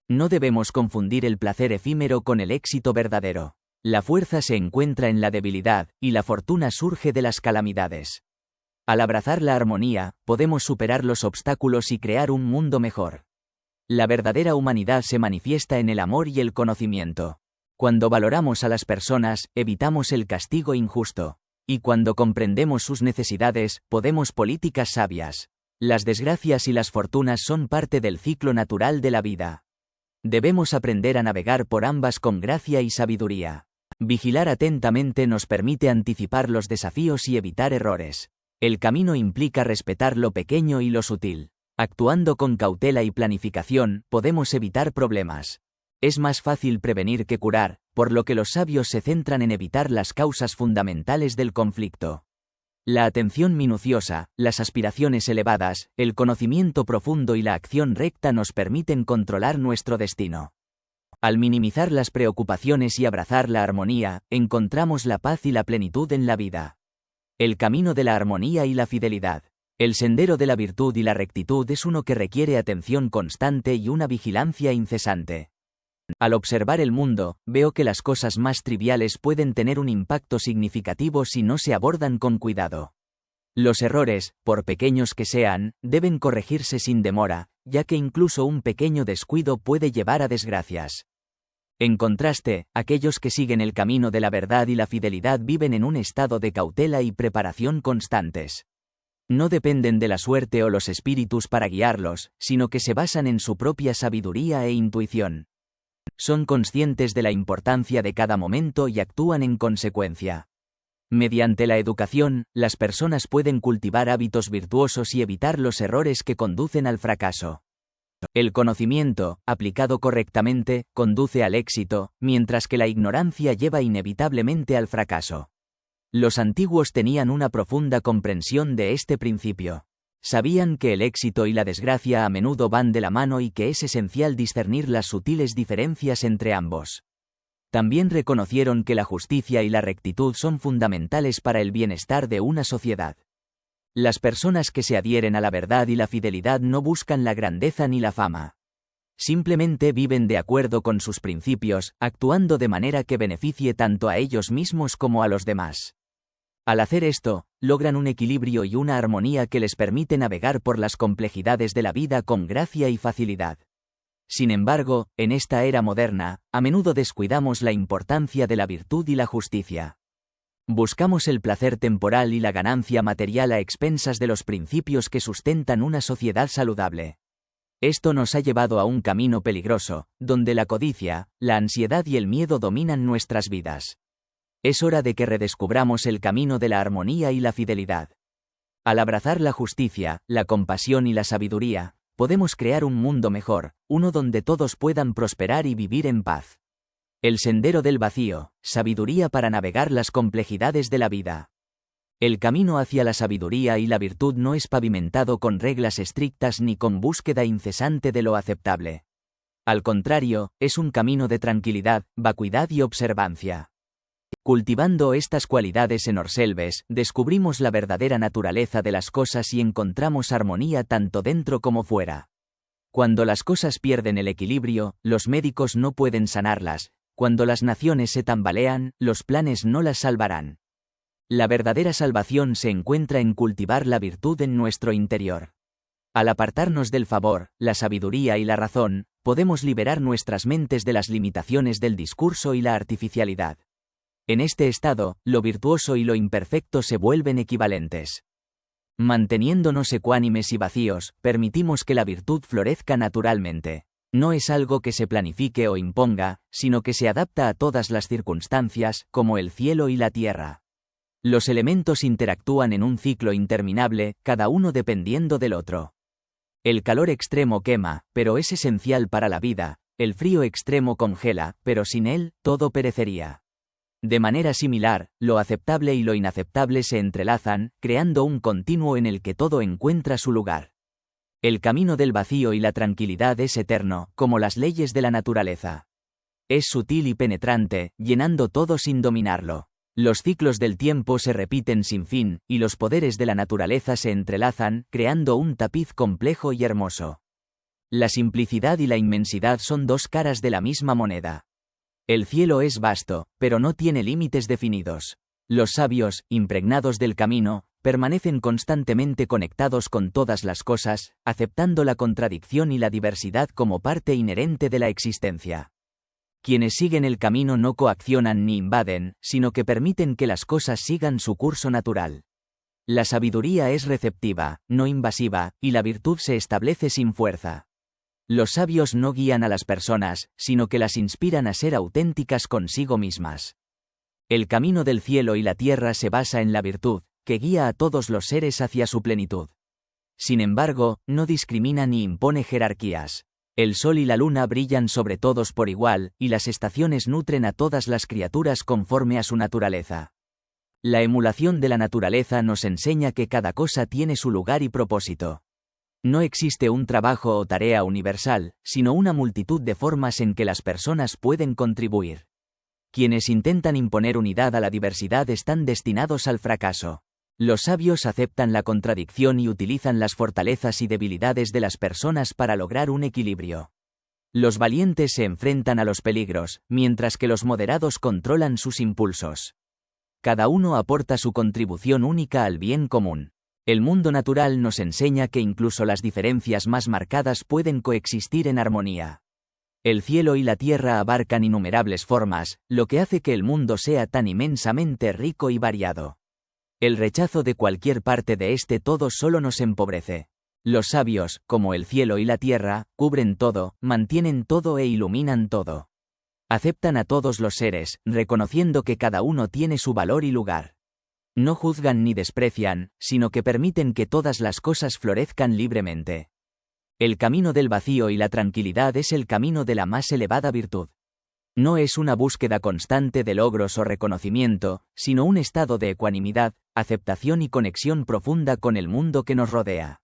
[SPEAKER 1] No debemos confundir el placer efímero con el éxito verdadero. La fuerza se encuentra en la debilidad, y la fortuna surge de las calamidades. Al abrazar la armonía, podemos superar los obstáculos y crear un mundo mejor. La verdadera humanidad se manifiesta en el amor y el conocimiento. Cuando valoramos a las personas, evitamos el castigo injusto. Y cuando comprendemos sus necesidades, podemos políticas sabias. Las desgracias y las fortunas son parte del ciclo natural de la vida. Debemos aprender a navegar por ambas con gracia y sabiduría. Vigilar atentamente nos permite anticipar los desafíos y evitar errores. El camino implica respetar lo pequeño y lo sutil. Actuando con cautela y planificación, podemos evitar problemas. Es más fácil prevenir que curar, por lo que los sabios se centran en evitar las causas fundamentales del conflicto. La atención minuciosa, las aspiraciones elevadas, el conocimiento profundo y la acción recta nos permiten controlar nuestro destino. Al minimizar las preocupaciones y abrazar la armonía, encontramos la paz y la plenitud en la vida. El camino de la armonía y la fidelidad. El sendero de la virtud y la rectitud es uno que requiere atención constante y una vigilancia incesante. Al observar el mundo, veo que las cosas más triviales pueden tener un impacto significativo si no se abordan con cuidado. Los errores, por pequeños que sean, deben corregirse sin demora, ya que incluso un pequeño descuido puede llevar a desgracias. En contraste, aquellos que siguen el camino de la verdad y la fidelidad viven en un estado de cautela y preparación constantes. No dependen de la suerte o los espíritus para guiarlos, sino que se basan en su propia sabiduría e intuición. Son conscientes de la importancia de cada momento y actúan en consecuencia. Mediante la educación, las personas pueden cultivar hábitos virtuosos y evitar los errores que conducen al fracaso. El conocimiento, aplicado correctamente, conduce al éxito, mientras que la ignorancia lleva inevitablemente al fracaso. Los antiguos tenían una profunda comprensión de este principio. Sabían que el éxito y la desgracia a menudo van de la mano y que es esencial discernir las sutiles diferencias entre ambos. También reconocieron que la justicia y la rectitud son fundamentales para el bienestar de una sociedad. Las personas que se adhieren a la verdad y la fidelidad no buscan la grandeza ni la fama. Simplemente viven de acuerdo con sus principios, actuando de manera que beneficie tanto a ellos mismos como a los demás. Al hacer esto, logran un equilibrio y una armonía que les permite navegar por las complejidades de la vida con gracia y facilidad. Sin embargo, en esta era moderna, a menudo descuidamos la importancia de la virtud y la justicia. Buscamos el placer temporal y la ganancia material a expensas de los principios que sustentan una sociedad saludable. Esto nos ha llevado a un camino peligroso, donde la codicia, la ansiedad y el miedo dominan nuestras vidas. Es hora de que redescubramos el camino de la armonía y la fidelidad. Al abrazar la justicia, la compasión y la sabiduría, podemos crear un mundo mejor, uno donde todos puedan prosperar y vivir en paz. El sendero del vacío, sabiduría para navegar las complejidades de la vida. El camino hacia la sabiduría y la virtud no es pavimentado con reglas estrictas ni con búsqueda incesante de lo aceptable. Al contrario, es un camino de tranquilidad, vacuidad y observancia. Cultivando estas cualidades en Orselves, descubrimos la verdadera naturaleza de las cosas y encontramos armonía tanto dentro como fuera. Cuando las cosas pierden el equilibrio, los médicos no pueden sanarlas. Cuando las naciones se tambalean, los planes no las salvarán. La verdadera salvación se encuentra en cultivar la virtud en nuestro interior. Al apartarnos del favor, la sabiduría y la razón, podemos liberar nuestras mentes de las limitaciones del discurso y la artificialidad. En este estado, lo virtuoso y lo imperfecto se vuelven equivalentes. Manteniéndonos ecuánimes y vacíos, permitimos que la virtud florezca naturalmente. No es algo que se planifique o imponga, sino que se adapta a todas las circunstancias, como el cielo y la tierra. Los elementos interactúan en un ciclo interminable, cada uno dependiendo del otro. El calor extremo quema, pero es esencial para la vida. El frío extremo congela, pero sin él, todo perecería. De manera similar, lo aceptable y lo inaceptable se entrelazan, creando un continuo en el que todo encuentra su lugar. El camino del vacío y la tranquilidad es eterno, como las leyes de la naturaleza. Es sutil y penetrante, llenando todo sin dominarlo. Los ciclos del tiempo se repiten sin fin, y los poderes de la naturaleza se entrelazan, creando un tapiz complejo y hermoso. La simplicidad y la inmensidad son dos caras de la misma moneda. El cielo es vasto, pero no tiene límites definidos. Los sabios, impregnados del camino, permanecen constantemente conectados con todas las cosas, aceptando la contradicción y la diversidad como parte inherente de la existencia. Quienes siguen el camino no coaccionan ni invaden, sino que permiten que las cosas sigan su curso natural. La sabiduría es receptiva, no invasiva, y la virtud se establece sin fuerza. Los sabios no guían a las personas, sino que las inspiran a ser auténticas consigo mismas. El camino del cielo y la tierra se basa en la virtud, que guía a todos los seres hacia su plenitud. Sin embargo, no discrimina ni impone jerarquías. El sol y la luna brillan sobre todos por igual, y las estaciones nutren a todas las criaturas conforme a su naturaleza. La emulación de la naturaleza nos enseña que cada cosa tiene su lugar y propósito. No existe un trabajo o tarea universal, sino una multitud de formas en que las personas pueden contribuir. Quienes intentan imponer unidad a la diversidad están destinados al fracaso. Los sabios aceptan la contradicción y utilizan las fortalezas y debilidades de las personas para lograr un equilibrio. Los valientes se enfrentan a los peligros, mientras que los moderados controlan sus impulsos. Cada uno aporta su contribución única al bien común. El mundo natural nos enseña que incluso las diferencias más marcadas pueden coexistir en armonía. El cielo y la tierra abarcan innumerables formas, lo que hace que el mundo sea tan inmensamente rico y variado. El rechazo de cualquier parte de este todo solo nos empobrece. Los sabios, como el cielo y la tierra, cubren todo, mantienen todo e iluminan todo. Aceptan a todos los seres, reconociendo que cada uno tiene su valor y lugar. No juzgan ni desprecian, sino que permiten que todas las cosas florezcan libremente. El camino del vacío y la tranquilidad es el camino de la más elevada virtud. No es una búsqueda constante de logros o reconocimiento, sino un estado de ecuanimidad, aceptación y conexión profunda con el mundo que nos rodea.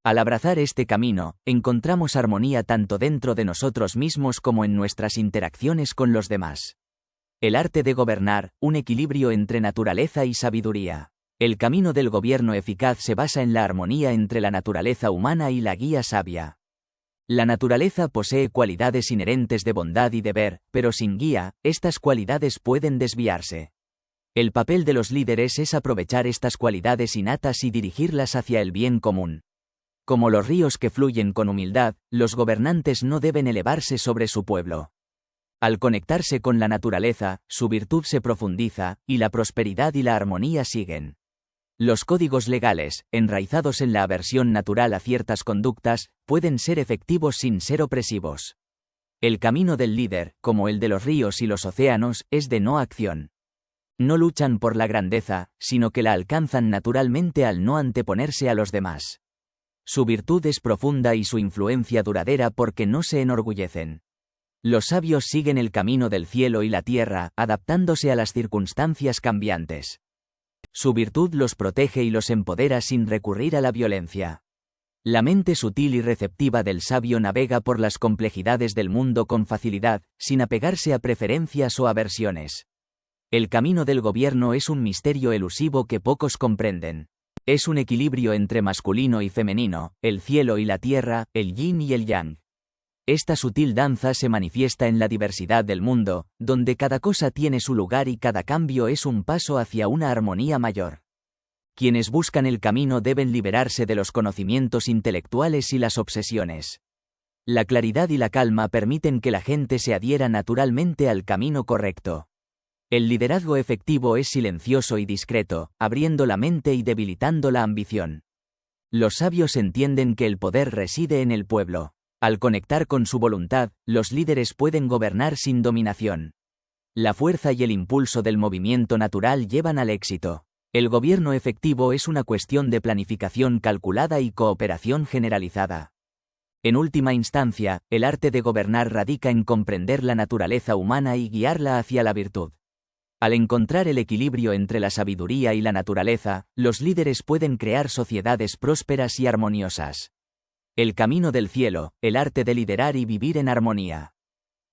[SPEAKER 1] Al abrazar este camino, encontramos armonía tanto dentro de nosotros mismos como en nuestras interacciones con los demás. El arte de gobernar, un equilibrio entre naturaleza y sabiduría. El camino del gobierno eficaz se basa en la armonía entre la naturaleza humana y la guía sabia. La naturaleza posee cualidades inherentes de bondad y deber, pero sin guía, estas cualidades pueden desviarse. El papel de los líderes es aprovechar estas cualidades innatas y dirigirlas hacia el bien común. Como los ríos que fluyen con humildad, los gobernantes no deben elevarse sobre su pueblo. Al conectarse con la naturaleza, su virtud se profundiza, y la prosperidad y la armonía siguen. Los códigos legales, enraizados en la aversión natural a ciertas conductas, pueden ser efectivos sin ser opresivos. El camino del líder, como el de los ríos y los océanos, es de no acción. No luchan por la grandeza, sino que la alcanzan naturalmente al no anteponerse a los demás. Su virtud es profunda y su influencia duradera porque no se enorgullecen. Los sabios siguen el camino del cielo y la tierra, adaptándose a las circunstancias cambiantes. Su virtud los protege y los empodera sin recurrir a la violencia. La mente sutil y receptiva del sabio navega por las complejidades del mundo con facilidad, sin apegarse a preferencias o aversiones. El camino del gobierno es un misterio elusivo que pocos comprenden. Es un equilibrio entre masculino y femenino, el cielo y la tierra, el yin y el yang. Esta sutil danza se manifiesta en la diversidad del mundo, donde cada cosa tiene su lugar y cada cambio es un paso hacia una armonía mayor. Quienes buscan el camino deben liberarse de los conocimientos intelectuales y las obsesiones. La claridad y la calma permiten que la gente se adhiera naturalmente al camino correcto. El liderazgo efectivo es silencioso y discreto, abriendo la mente y debilitando la ambición. Los sabios entienden que el poder reside en el pueblo. Al conectar con su voluntad, los líderes pueden gobernar sin dominación. La fuerza y el impulso del movimiento natural llevan al éxito. El gobierno efectivo es una cuestión de planificación calculada y cooperación generalizada. En última instancia, el arte de gobernar radica en comprender la naturaleza humana y guiarla hacia la virtud. Al encontrar el equilibrio entre la sabiduría y la naturaleza, los líderes pueden crear sociedades prósperas y armoniosas. El camino del cielo, el arte de liderar y vivir en armonía.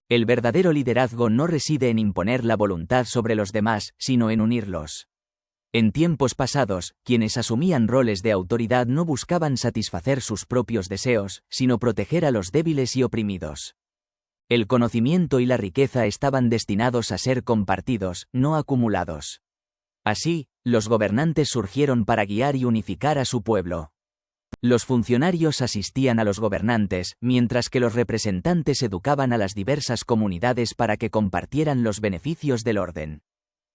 [SPEAKER 1] El verdadero liderazgo no reside en imponer la voluntad sobre los demás, sino en unirlos. En tiempos pasados, quienes asumían roles de autoridad no buscaban satisfacer sus propios deseos, sino proteger a los débiles y oprimidos. El conocimiento y la riqueza estaban destinados a ser compartidos, no acumulados. Así, los gobernantes surgieron para guiar y unificar a su pueblo. Los funcionarios asistían a los gobernantes, mientras que los representantes educaban a las diversas comunidades para que compartieran los beneficios del orden.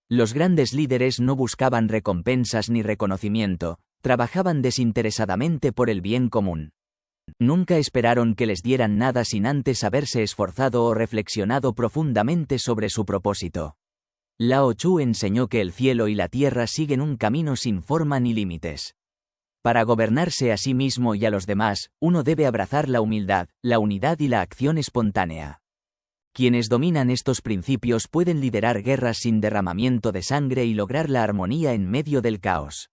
[SPEAKER 1] Los grandes líderes no buscaban recompensas ni reconocimiento, trabajaban desinteresadamente por el bien común. Nunca esperaron que les dieran nada sin antes haberse esforzado o reflexionado profundamente sobre su propósito. Lao Tzu enseñó que el cielo y la tierra siguen un camino sin forma ni límites. Para gobernarse a sí mismo y a los demás, uno debe abrazar la humildad, la unidad y la acción espontánea. Quienes dominan estos principios pueden liderar guerras sin derramamiento de sangre y lograr la armonía en medio del caos.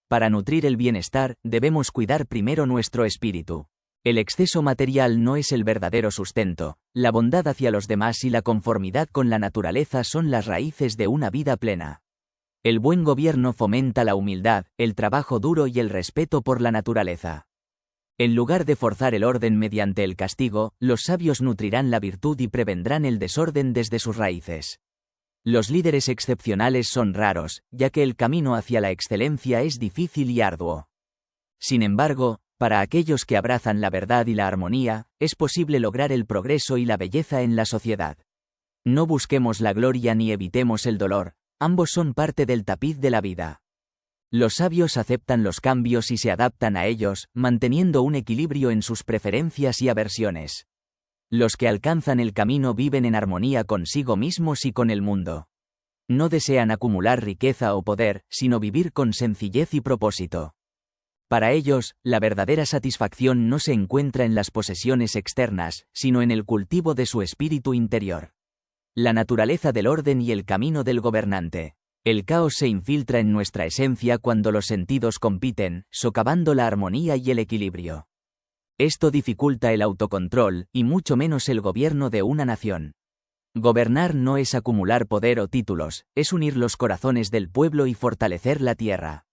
[SPEAKER 1] Para nutrir el bienestar, debemos cuidar primero nuestro espíritu. El exceso material no es el verdadero sustento, la bondad hacia los demás y la conformidad con la naturaleza son las raíces de una vida plena. El buen gobierno fomenta la humildad, el trabajo duro y el respeto por la naturaleza. En lugar de forzar el orden mediante el castigo, los sabios nutrirán la virtud y prevendrán el desorden desde sus raíces. Los líderes excepcionales son raros, ya que el camino hacia la excelencia es difícil y arduo. Sin embargo, para aquellos que abrazan la verdad y la armonía, es posible lograr el progreso y la belleza en la sociedad. No busquemos la gloria ni evitemos el dolor, ambos son parte del tapiz de la vida. Los sabios aceptan los cambios y se adaptan a ellos, manteniendo un equilibrio en sus preferencias y aversiones. Los que alcanzan el camino viven en armonía consigo mismos y con el mundo. No desean acumular riqueza o poder, sino vivir con sencillez y propósito. Para ellos, la verdadera satisfacción no se encuentra en las posesiones externas, sino en el cultivo de su espíritu interior. La naturaleza del orden y el camino del gobernante. El caos se infiltra en nuestra esencia cuando los sentidos compiten, socavando la armonía y el equilibrio. Esto dificulta el autocontrol, y mucho menos el gobierno de una nación. Gobernar no es acumular poder o títulos, es unir los corazones del pueblo y fortalecer la tierra.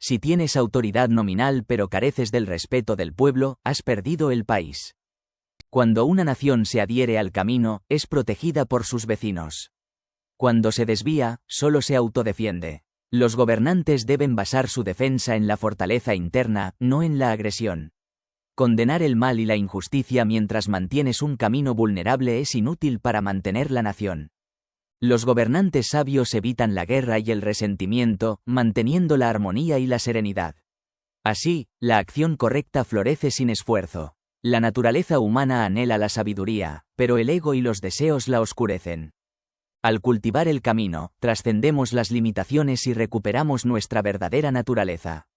[SPEAKER 1] Si tienes autoridad nominal pero careces del respeto del pueblo, has perdido el país. Cuando una nación se adhiere al camino, es protegida por sus vecinos. Cuando se desvía, solo se autodefiende. Los gobernantes deben basar su defensa en la fortaleza interna, no en la agresión. Condenar el mal y la injusticia mientras mantienes un camino vulnerable es inútil para mantener la nación. Los gobernantes sabios evitan la guerra y el resentimiento, manteniendo la armonía y la serenidad. Así, la acción correcta florece sin esfuerzo. La naturaleza humana anhela la sabiduría, pero el ego y los deseos la oscurecen. Al cultivar el camino, trascendemos las limitaciones y recuperamos nuestra verdadera naturaleza.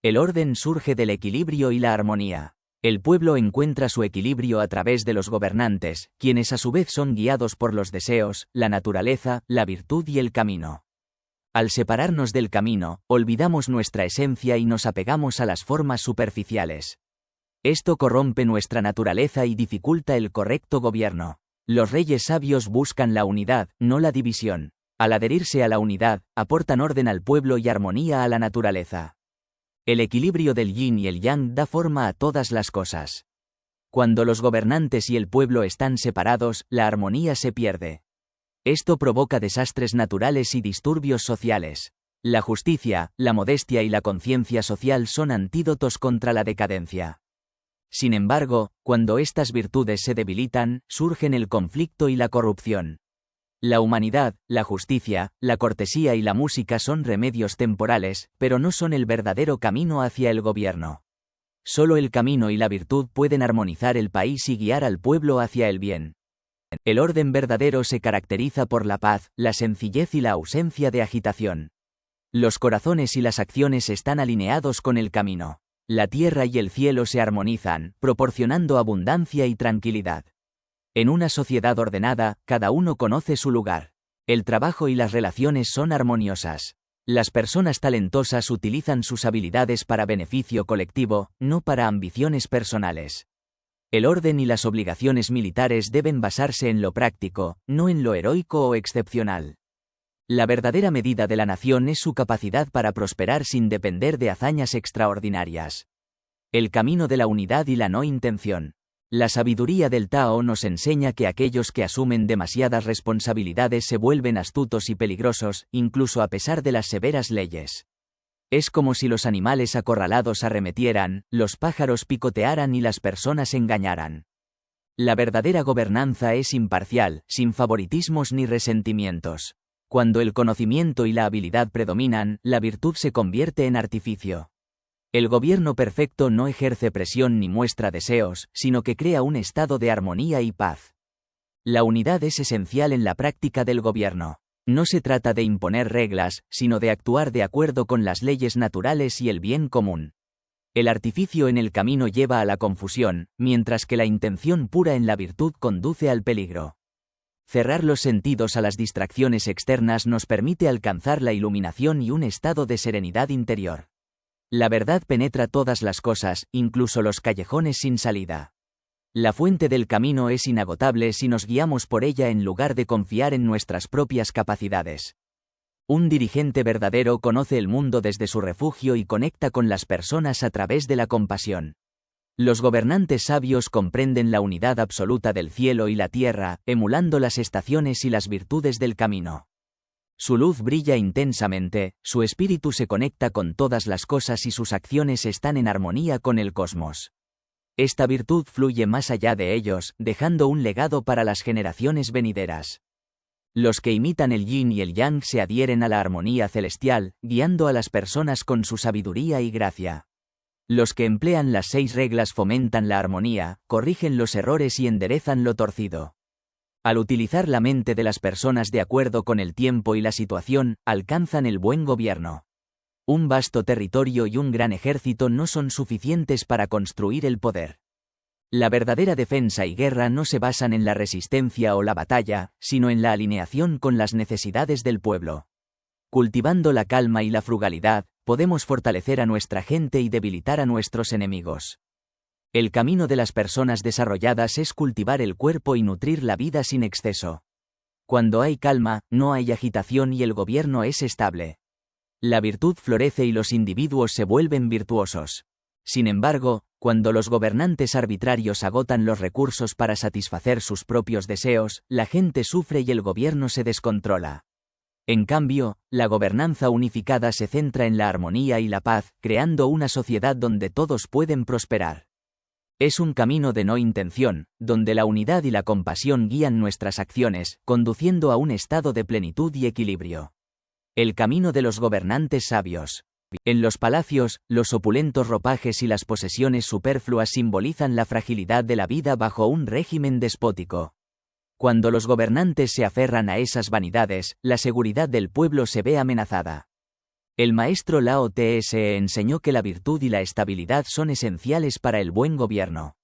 [SPEAKER 1] El orden surge del equilibrio y la armonía. El pueblo encuentra su equilibrio a través de los gobernantes, quienes a su vez son guiados por los deseos, la naturaleza, la virtud y el camino. Al separarnos del camino, olvidamos nuestra esencia y nos apegamos a las formas superficiales. Esto corrompe nuestra naturaleza y dificulta el correcto gobierno. Los reyes sabios buscan la unidad, no la división. Al adherirse a la unidad, aportan orden al pueblo y armonía a la naturaleza. El equilibrio del yin y el yang da forma a todas las cosas. Cuando los gobernantes y el pueblo están separados, la armonía se pierde. Esto provoca desastres naturales y disturbios sociales. La justicia, la modestia y la conciencia social son antídotos contra la decadencia. Sin embargo, cuando estas virtudes se debilitan, surgen el conflicto y la corrupción. La humanidad, la justicia, la cortesía y la música son remedios temporales, pero no son el verdadero camino hacia el gobierno. Solo el camino y la virtud pueden armonizar el país y guiar al pueblo hacia el bien. El orden verdadero se caracteriza por la paz, la sencillez y la ausencia de agitación. Los corazones y las acciones están alineados con el camino. La tierra y el cielo se armonizan, proporcionando abundancia y tranquilidad. En una sociedad ordenada, cada uno conoce su lugar. El trabajo y las relaciones son armoniosas. Las personas talentosas utilizan sus habilidades para beneficio colectivo, no para ambiciones personales. El orden y las obligaciones militares deben basarse en lo práctico, no en lo heroico o excepcional. La verdadera medida de la nación es su capacidad para prosperar sin depender de hazañas extraordinarias. El camino de la unidad y la no intención. La sabiduría del Tao nos enseña que aquellos que asumen demasiadas responsabilidades se vuelven astutos y peligrosos, incluso a pesar de las severas leyes. Es como si los animales acorralados arremetieran, los pájaros picotearan y las personas engañaran. La verdadera gobernanza es imparcial, sin favoritismos ni resentimientos. Cuando el conocimiento y la habilidad predominan, la virtud se convierte en artificio. El gobierno perfecto no ejerce presión ni muestra deseos, sino que crea un estado de armonía y paz. La unidad es esencial en la práctica del gobierno. No se trata de imponer reglas, sino de actuar de acuerdo con las leyes naturales y el bien común. El artificio en el camino lleva a la confusión, mientras que la intención pura en la virtud conduce al peligro. Cerrar los sentidos a las distracciones externas nos permite alcanzar la iluminación y un estado de serenidad interior. La verdad penetra todas las cosas, incluso los callejones sin salida. La fuente del camino es inagotable si nos guiamos por ella en lugar de confiar en nuestras propias capacidades. Un dirigente verdadero conoce el mundo desde su refugio y conecta con las personas a través de la compasión. Los gobernantes sabios comprenden la unidad absoluta del cielo y la tierra, emulando las estaciones y las virtudes del camino. Su luz brilla intensamente, su espíritu se conecta con todas las cosas y sus acciones están en armonía con el cosmos. Esta virtud fluye más allá de ellos, dejando un legado para las generaciones venideras. Los que imitan el yin y el yang se adhieren a la armonía celestial, guiando a las personas con su sabiduría y gracia. Los que emplean las 6 reglas fomentan la armonía, corrigen los errores y enderezan lo torcido. Al utilizar la mente de las personas de acuerdo con el tiempo y la situación, alcanzan el buen gobierno. Un vasto territorio y un gran ejército no son suficientes para construir el poder. La verdadera defensa y guerra no se basan en la resistencia o la batalla, sino en la alineación con las necesidades del pueblo. Cultivando la calma y la frugalidad, podemos fortalecer a nuestra gente y debilitar a nuestros enemigos. El camino de las personas desarrolladas es cultivar el cuerpo y nutrir la vida sin exceso. Cuando hay calma, no hay agitación y el gobierno es estable. La virtud florece y los individuos se vuelven virtuosos. Sin embargo, cuando los gobernantes arbitrarios agotan los recursos para satisfacer sus propios deseos, la gente sufre y el gobierno se descontrola. En cambio, la gobernanza unificada se centra en la armonía y la paz, creando una sociedad donde todos pueden prosperar. Es un camino de no intención, donde la unidad y la compasión guían nuestras acciones, conduciendo a un estado de plenitud y equilibrio. El camino de los gobernantes sabios. En los palacios, los opulentos ropajes y las posesiones superfluas simbolizan la fragilidad de la vida bajo un régimen despótico. Cuando los gobernantes se aferran a esas vanidades, la seguridad del pueblo se ve amenazada. El maestro Lao Tse enseñó que la virtud y la estabilidad son esenciales para el buen gobierno.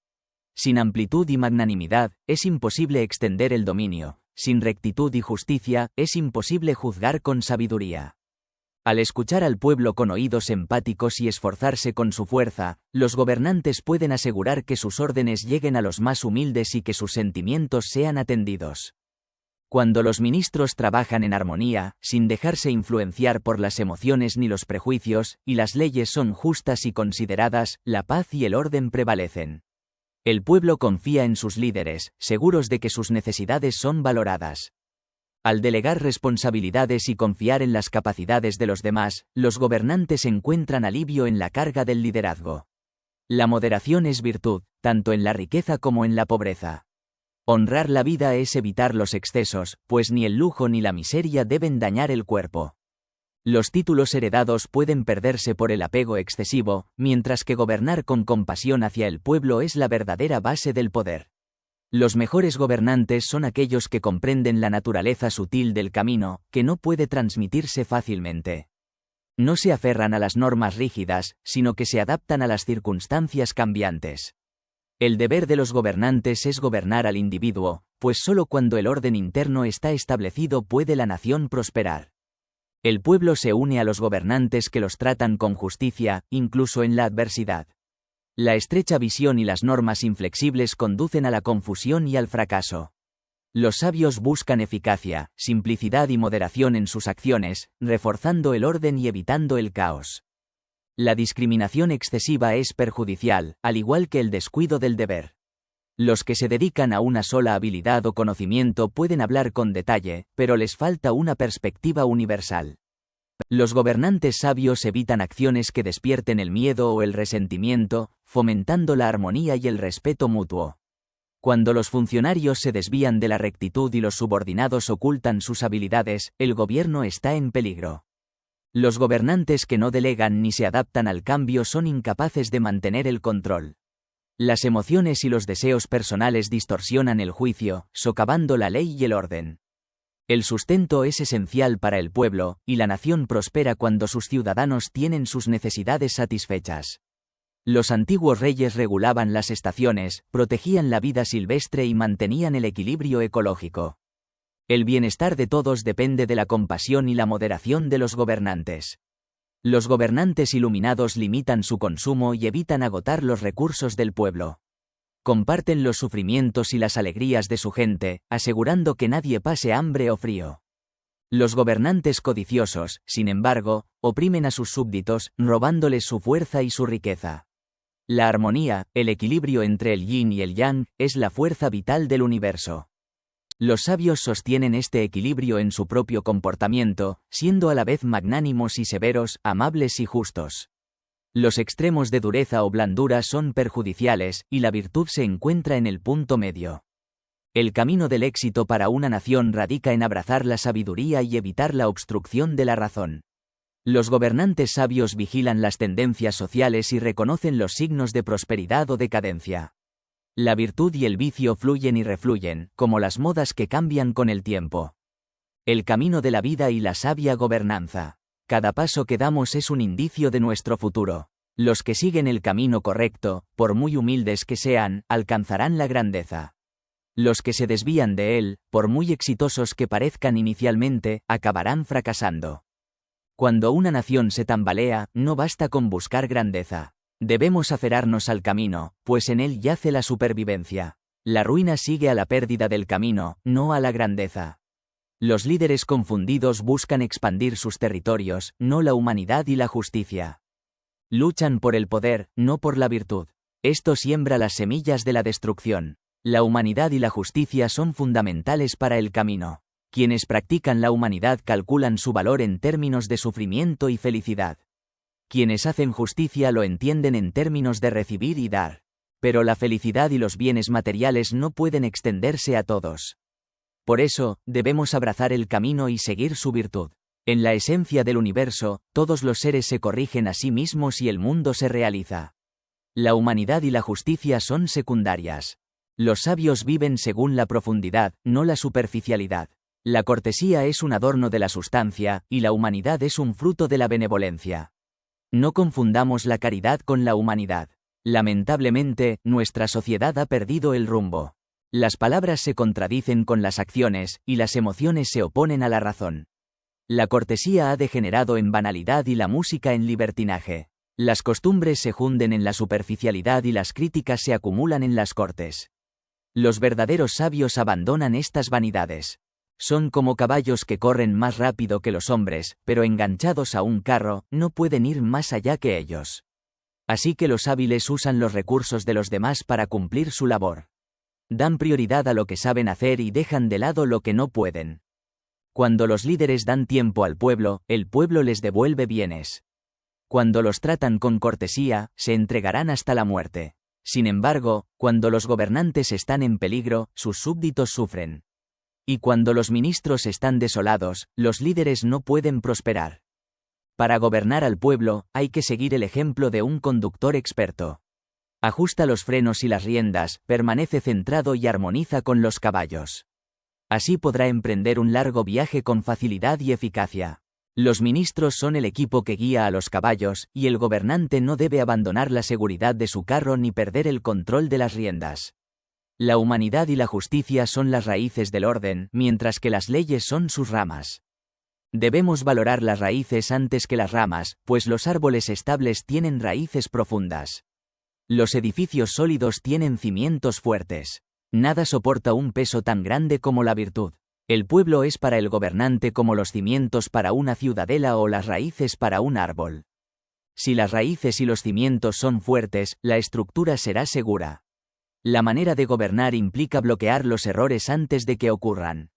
[SPEAKER 1] Sin amplitud y magnanimidad, es imposible extender el dominio. Sin rectitud y justicia, es imposible juzgar con sabiduría. Al escuchar al pueblo con oídos empáticos y esforzarse con su fuerza, los gobernantes pueden asegurar que sus órdenes lleguen a los más humildes y que sus sentimientos sean atendidos. Cuando los ministros trabajan en armonía, sin dejarse influenciar por las emociones ni los prejuicios, y las leyes son justas y consideradas, la paz y el orden prevalecen. El pueblo confía en sus líderes, seguros de que sus necesidades son valoradas. Al delegar responsabilidades y confiar en las capacidades de los demás, los gobernantes encuentran alivio en la carga del liderazgo. La moderación es virtud, tanto en la riqueza como en la pobreza. Honrar la vida es evitar los excesos, pues ni el lujo ni la miseria deben dañar el cuerpo. Los títulos heredados pueden perderse por el apego excesivo, mientras que gobernar con compasión hacia el pueblo es la verdadera base del poder. Los mejores gobernantes son aquellos que comprenden la naturaleza sutil del camino, que no puede transmitirse fácilmente. No se aferran a las normas rígidas, sino que se adaptan a las circunstancias cambiantes. El deber de los gobernantes es gobernar al individuo, pues solo cuando el orden interno está establecido puede la nación prosperar. El pueblo se une a los gobernantes que los tratan con justicia, incluso en la adversidad. La estrecha visión y las normas inflexibles conducen a la confusión y al fracaso. Los sabios buscan eficacia, simplicidad y moderación en sus acciones, reforzando el orden y evitando el caos. La discriminación excesiva es perjudicial, al igual que el descuido del deber. Los que se dedican a una sola habilidad o conocimiento pueden hablar con detalle, pero les falta una perspectiva universal. Los gobernantes sabios evitan acciones que despierten el miedo o el resentimiento, fomentando la armonía y el respeto mutuo. Cuando los funcionarios se desvían de la rectitud y los subordinados ocultan sus habilidades, el gobierno está en peligro. Los gobernantes que no delegan ni se adaptan al cambio son incapaces de mantener el control. Las emociones y los deseos personales distorsionan el juicio, socavando la ley y el orden. El sustento es esencial para el pueblo, y la nación prospera cuando sus ciudadanos tienen sus necesidades satisfechas. Los antiguos reyes regulaban las estaciones, protegían la vida silvestre y mantenían el equilibrio ecológico. El bienestar de todos depende de la compasión y la moderación de los gobernantes. Los gobernantes iluminados limitan su consumo y evitan agotar los recursos del pueblo. Comparten los sufrimientos y las alegrías de su gente, asegurando que nadie pase hambre o frío. Los gobernantes codiciosos, sin embargo, oprimen a sus súbditos, robándoles su fuerza y su riqueza. La armonía, el equilibrio entre el yin y el yang, es la fuerza vital del universo. Los sabios sostienen este equilibrio en su propio comportamiento, siendo a la vez magnánimos y severos, amables y justos. Los extremos de dureza o blandura son perjudiciales, y la virtud se encuentra en el punto medio. El camino del éxito para una nación radica en abrazar la sabiduría y evitar la obstrucción de la razón. Los gobernantes sabios vigilan las tendencias sociales y reconocen los signos de prosperidad o decadencia. La virtud y el vicio fluyen y refluyen, como las modas que cambian con el tiempo. El camino de la vida y la sabia gobernanza. Cada paso que damos es un indicio de nuestro futuro. Los que siguen el camino correcto, por muy humildes que sean, alcanzarán la grandeza. Los que se desvían de él, por muy exitosos que parezcan inicialmente, acabarán fracasando. Cuando una nación se tambalea, no basta con buscar grandeza. Debemos aferrarnos al camino, pues en él yace la supervivencia. La ruina sigue a la pérdida del camino, no a la grandeza. Los líderes confundidos buscan expandir sus territorios, no la humanidad y la justicia. Luchan por el poder, no por la virtud. Esto siembra las semillas de la destrucción. La humanidad y la justicia son fundamentales para el camino. Quienes practican la humanidad calculan su valor en términos de sufrimiento y felicidad. Quienes hacen justicia lo entienden en términos de recibir y dar. Pero la felicidad y los bienes materiales no pueden extenderse a todos. Por eso, debemos abrazar el camino y seguir su virtud. En la esencia del universo, todos los seres se corrigen a sí mismos y el mundo se realiza. La humanidad y la justicia son secundarias. Los sabios viven según la profundidad, no la superficialidad. La cortesía es un adorno de la sustancia, y la humanidad es un fruto de la benevolencia. No confundamos la caridad con la humanidad. Lamentablemente, nuestra sociedad ha perdido el rumbo. Las palabras se contradicen con las acciones, y las emociones se oponen a la razón. La cortesía ha degenerado en banalidad y la música en libertinaje. Las costumbres se hunden en la superficialidad y las críticas se acumulan en las cortes. Los verdaderos sabios abandonan estas vanidades. Son como caballos que corren más rápido que los hombres, pero enganchados a un carro, no pueden ir más allá que ellos. Así que los hábiles usan los recursos de los demás para cumplir su labor. Dan prioridad a lo que saben hacer y dejan de lado lo que no pueden. Cuando los líderes dan tiempo al pueblo, el pueblo les devuelve bienes. Cuando los tratan con cortesía, se entregarán hasta la muerte. Sin embargo, cuando los gobernantes están en peligro, sus súbditos sufren. Y cuando los ministros están desolados, los líderes no pueden prosperar. Para gobernar al pueblo, hay que seguir el ejemplo de un conductor experto. Ajusta los frenos y las riendas, permanece centrado y armoniza con los caballos. Así podrá emprender un largo viaje con facilidad y eficacia. Los ministros son el equipo que guía a los caballos, y el gobernante no debe abandonar la seguridad de su carro ni perder el control de las riendas. La humanidad y la justicia son las raíces del orden, mientras que las leyes son sus ramas. Debemos valorar las raíces antes que las ramas, pues los árboles estables tienen raíces profundas. Los edificios sólidos tienen cimientos fuertes. Nada soporta un peso tan grande como la virtud. El pueblo es para el gobernante como los cimientos para una ciudadela o las raíces para un árbol. Si las raíces y los cimientos son fuertes, la estructura será segura. La manera de gobernar implica bloquear los errores antes de que ocurran.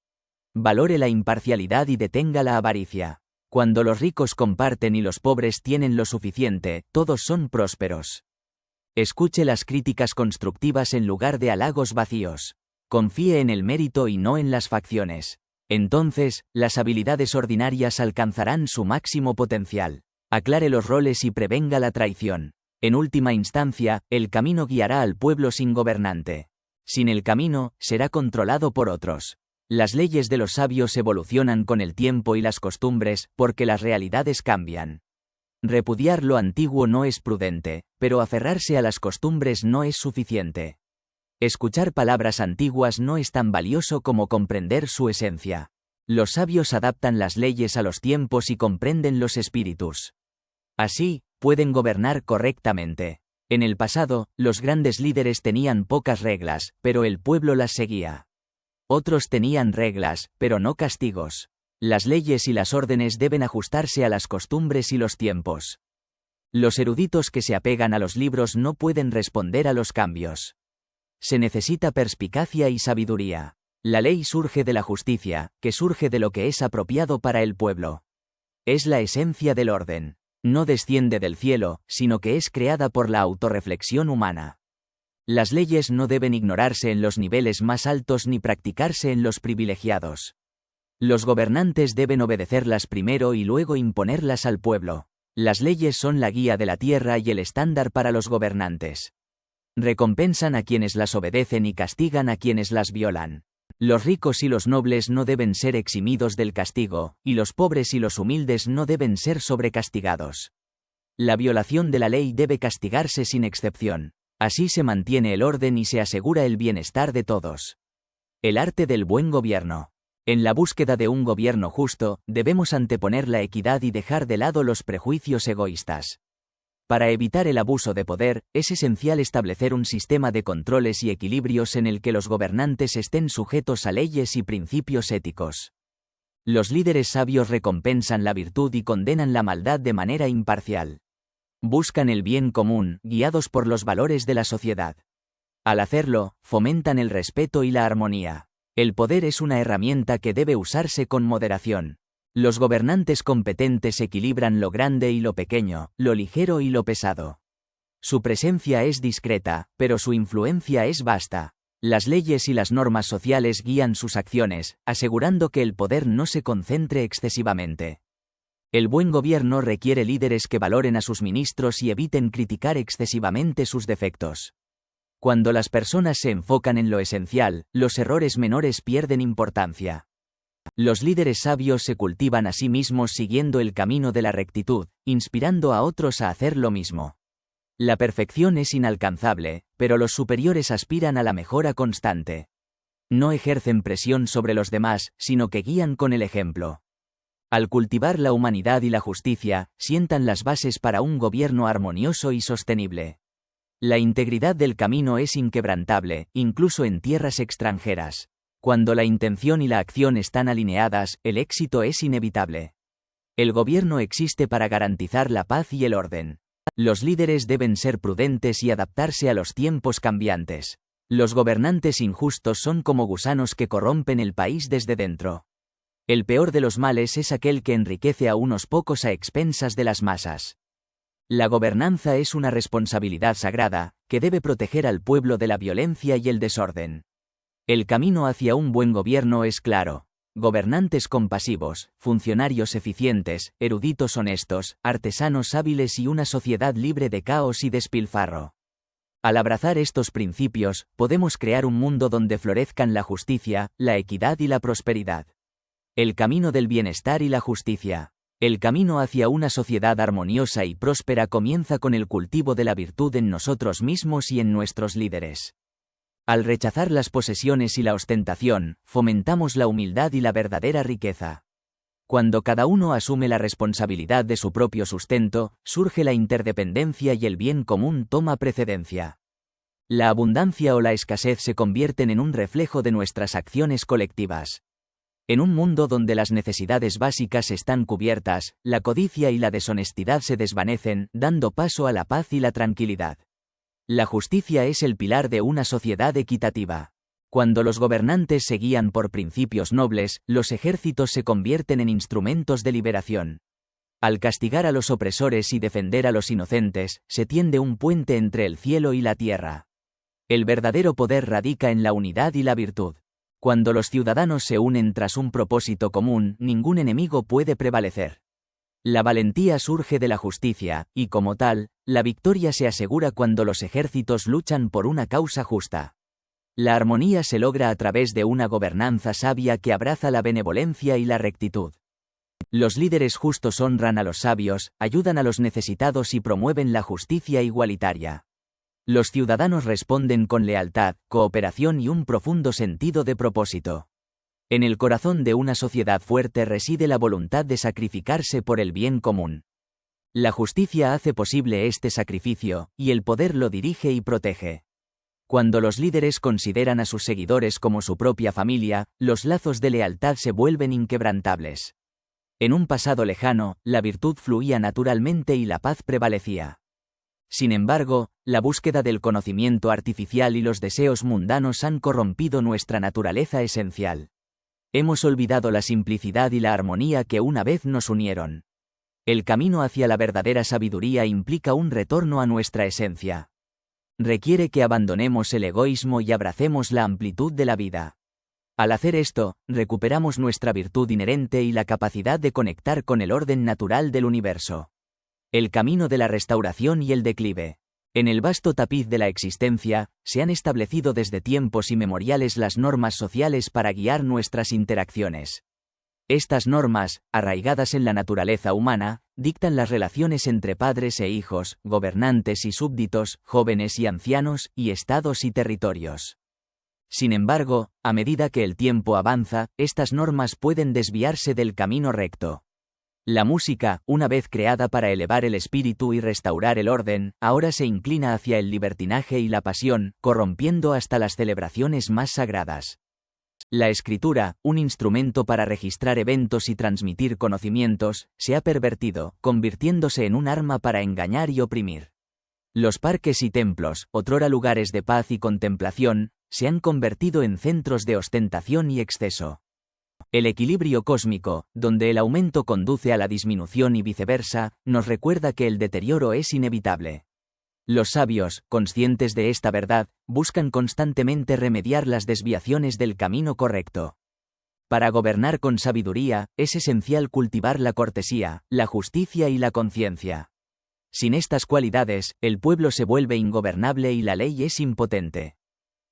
[SPEAKER 1] Valore la imparcialidad y detenga la avaricia. Cuando los ricos comparten y los pobres tienen lo suficiente, todos son prósperos. Escuche las críticas constructivas en lugar de halagos vacíos. Confíe en el mérito y no en las facciones. Entonces, las habilidades ordinarias alcanzarán su máximo potencial. Aclare los roles y prevenga la traición. En última instancia, el camino guiará al pueblo sin gobernante. Sin el camino, será controlado por otros. Las leyes de los sabios evolucionan con el tiempo y las costumbres, porque las realidades cambian. Repudiar lo antiguo no es prudente, pero aferrarse a las costumbres no es suficiente. Escuchar palabras antiguas no es tan valioso como comprender su esencia. Los sabios adaptan las leyes a los tiempos y comprenden los espíritus. Así, pueden gobernar correctamente. En el pasado, los grandes líderes tenían pocas reglas, pero el pueblo las seguía. Otros tenían reglas, pero no castigos. Las leyes y las órdenes deben ajustarse a las costumbres y los tiempos. Los eruditos que se apegan a los libros no pueden responder a los cambios. Se necesita perspicacia y sabiduría. La ley surge de la justicia, que surge de lo que es apropiado para el pueblo. Es la esencia del orden. No desciende del cielo, sino que es creada por la autorreflexión humana. Las leyes no deben ignorarse en los niveles más altos ni practicarse en los privilegiados. Los gobernantes deben obedecerlas primero y luego imponerlas al pueblo. Las leyes son la guía de la tierra y el estándar para los gobernantes. Recompensan a quienes las obedecen y castigan a quienes las violan. Los ricos y los nobles no deben ser eximidos del castigo, y los pobres y los humildes no deben ser sobrecastigados. La violación de la ley debe castigarse sin excepción. Así se mantiene el orden y se asegura el bienestar de todos. El arte del buen gobierno. En la búsqueda de un gobierno justo, debemos anteponer la equidad y dejar de lado los prejuicios egoístas. Para evitar el abuso de poder, es esencial establecer un sistema de controles y equilibrios en el que los gobernantes estén sujetos a leyes y principios éticos. Los líderes sabios recompensan la virtud y condenan la maldad de manera imparcial. Buscan el bien común, guiados por los valores de la sociedad. Al hacerlo, fomentan el respeto y la armonía. El poder es una herramienta que debe usarse con moderación. Los gobernantes competentes equilibran lo grande y lo pequeño, lo ligero y lo pesado. Su presencia es discreta, pero su influencia es vasta. Las leyes y las normas sociales guían sus acciones, asegurando que el poder no se concentre excesivamente. El buen gobierno requiere líderes que valoren a sus ministros y eviten criticar excesivamente sus defectos. Cuando las personas se enfocan en lo esencial, los errores menores pierden importancia. Los líderes sabios se cultivan a sí mismos siguiendo el camino de la rectitud, inspirando a otros a hacer lo mismo. La perfección es inalcanzable, pero los superiores aspiran a la mejora constante. No ejercen presión sobre los demás, sino que guían con el ejemplo. Al cultivar la humanidad y la justicia, sientan las bases para un gobierno armonioso y sostenible. La integridad del camino es inquebrantable, incluso en tierras extranjeras. Cuando la intención y la acción están alineadas, el éxito es inevitable. El gobierno existe para garantizar la paz y el orden. Los líderes deben ser prudentes y adaptarse a los tiempos cambiantes. Los gobernantes injustos son como gusanos que corrompen el país desde dentro. El peor de los males es aquel que enriquece a unos pocos a expensas de las masas. La gobernanza es una responsabilidad sagrada, que debe proteger al pueblo de la violencia y el desorden. El camino hacia un buen gobierno es claro. Gobernantes compasivos, funcionarios eficientes, eruditos honestos, artesanos hábiles y una sociedad libre de caos y despilfarro. Al abrazar estos principios, podemos crear un mundo donde florezcan la justicia, la equidad y la prosperidad. El camino del bienestar y la justicia. El camino hacia una sociedad armoniosa y próspera comienza con el cultivo de la virtud en nosotros mismos y en nuestros líderes. Al rechazar las posesiones y la ostentación, fomentamos la humildad y la verdadera riqueza. Cuando cada uno asume la responsabilidad de su propio sustento, surge la interdependencia y el bien común toma precedencia. La abundancia o la escasez se convierten en un reflejo de nuestras acciones colectivas. En un mundo donde las necesidades básicas están cubiertas, la codicia y la deshonestidad se desvanecen, dando paso a la paz y la tranquilidad. La justicia es el pilar de una sociedad equitativa. Cuando los gobernantes se guían por principios nobles, los ejércitos se convierten en instrumentos de liberación. Al castigar a los opresores y defender a los inocentes, se tiende un puente entre el cielo y la tierra. El verdadero poder radica en la unidad y la virtud. Cuando los ciudadanos se unen tras un propósito común, ningún enemigo puede prevalecer. La valentía surge de la justicia, y como tal, la victoria se asegura cuando los ejércitos luchan por una causa justa. La armonía se logra a través de una gobernanza sabia que abraza la benevolencia y la rectitud. Los líderes justos honran a los sabios, ayudan a los necesitados y promueven la justicia igualitaria. Los ciudadanos responden con lealtad, cooperación y un profundo sentido de propósito. En el corazón de una sociedad fuerte reside la voluntad de sacrificarse por el bien común. La justicia hace posible este sacrificio, y el poder lo dirige y protege. Cuando los líderes consideran a sus seguidores como su propia familia, los lazos de lealtad se vuelven inquebrantables. En un pasado lejano, la virtud fluía naturalmente y la paz prevalecía. Sin embargo, la búsqueda del conocimiento artificial y los deseos mundanos han corrompido nuestra naturaleza esencial. Hemos olvidado la simplicidad y la armonía que una vez nos unieron. El camino hacia la verdadera sabiduría implica un retorno a nuestra esencia. Requiere que abandonemos el egoísmo y abracemos la amplitud de la vida. Al hacer esto, recuperamos nuestra virtud inherente y la capacidad de conectar con el orden natural del universo. El camino de la restauración y el declive. En el vasto tapiz de la existencia, se han establecido desde tiempos inmemoriales las normas sociales para guiar nuestras interacciones. Estas normas, arraigadas en la naturaleza humana, dictan las relaciones entre padres e hijos, gobernantes y súbditos, jóvenes y ancianos, y estados y territorios. Sin embargo, a medida que el tiempo avanza, estas normas pueden desviarse del camino recto. La música, una vez creada para elevar el espíritu y restaurar el orden, ahora se inclina hacia el libertinaje y la pasión, corrompiendo hasta las celebraciones más sagradas. La escritura, un instrumento para registrar eventos y transmitir conocimientos, se ha pervertido, convirtiéndose en un arma para engañar y oprimir. Los parques y templos, otrora lugares de paz y contemplación, se han convertido en centros de ostentación y exceso. El equilibrio cósmico, donde el aumento conduce a la disminución y viceversa, nos recuerda que el deterioro es inevitable. Los sabios, conscientes de esta verdad, buscan constantemente remediar las desviaciones del camino correcto. Para gobernar con sabiduría, es esencial cultivar la cortesía, la justicia y la conciencia. Sin estas cualidades, el pueblo se vuelve ingobernable y la ley es impotente.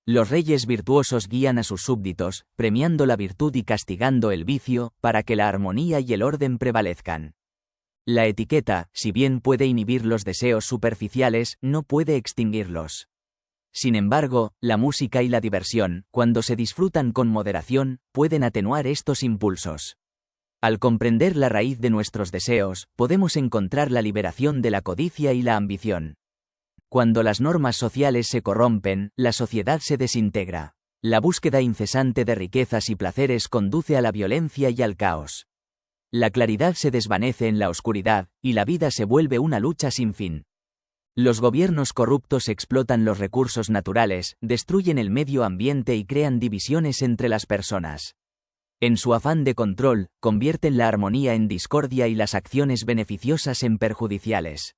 [SPEAKER 1] Los reyes virtuosos guían a sus súbditos, premiando la virtud y castigando el vicio, para que la armonía y el orden prevalezcan. La etiqueta, si bien puede inhibir los deseos superficiales, no puede extinguirlos. Sin embargo, la música y la diversión, cuando se disfrutan con moderación, pueden atenuar estos impulsos. Al comprender la raíz de nuestros deseos, podemos encontrar la liberación de la codicia y la ambición. Cuando las normas sociales se corrompen, la sociedad se desintegra. La búsqueda incesante de riquezas y placeres conduce a la violencia y al caos. La claridad se desvanece en la oscuridad, y la vida se vuelve una lucha sin fin. Los gobiernos corruptos explotan los recursos naturales, destruyen el medio ambiente y crean divisiones entre las personas. En su afán de control, convierten la armonía en discordia y las acciones beneficiosas en perjudiciales.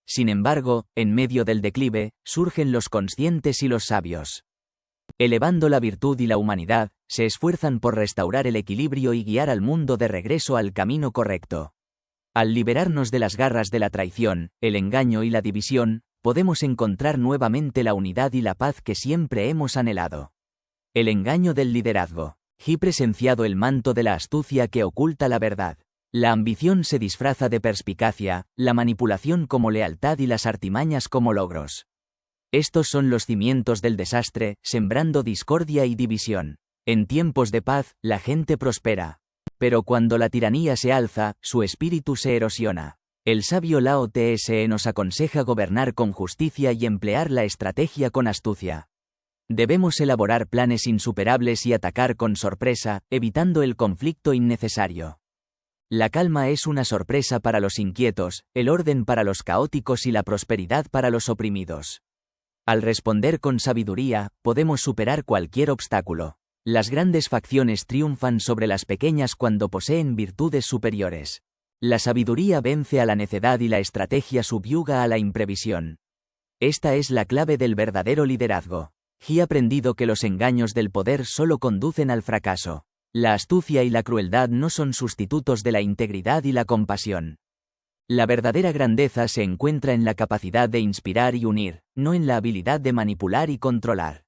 [SPEAKER 1] Sin embargo, en medio del declive, surgen los conscientes y los sabios. Elevando la virtud y la humanidad, se esfuerzan por restaurar el equilibrio y guiar al mundo de regreso al camino correcto. Al liberarnos de las garras de la traición, el engaño y la división, podemos encontrar nuevamente la unidad y la paz que siempre hemos anhelado. El engaño del liderazgo. He presenciado el manto de la astucia que oculta la verdad. La ambición se disfraza de perspicacia, la manipulación como lealtad y las artimañas como logros. Estos son los cimientos del desastre, sembrando discordia y división. En tiempos de paz, la gente prospera. Pero cuando la tiranía se alza, su espíritu se erosiona. El sabio Lao Tse nos aconseja gobernar con justicia y emplear la estrategia con astucia. Debemos elaborar planes insuperables y atacar con sorpresa, evitando el conflicto innecesario. La calma es una sorpresa para los inquietos, el orden para los caóticos y la prosperidad para los oprimidos. Al responder con sabiduría, podemos superar cualquier obstáculo. Las grandes facciones triunfan sobre las pequeñas cuando poseen virtudes superiores. La sabiduría vence a la necedad y la estrategia subyuga a la imprevisión. Esta es la clave del verdadero liderazgo. He aprendido que los engaños del poder solo conducen al fracaso. La astucia y la crueldad no son sustitutos de la integridad y la compasión. La verdadera grandeza se encuentra en la capacidad de inspirar y unir, no en la habilidad de manipular y controlar.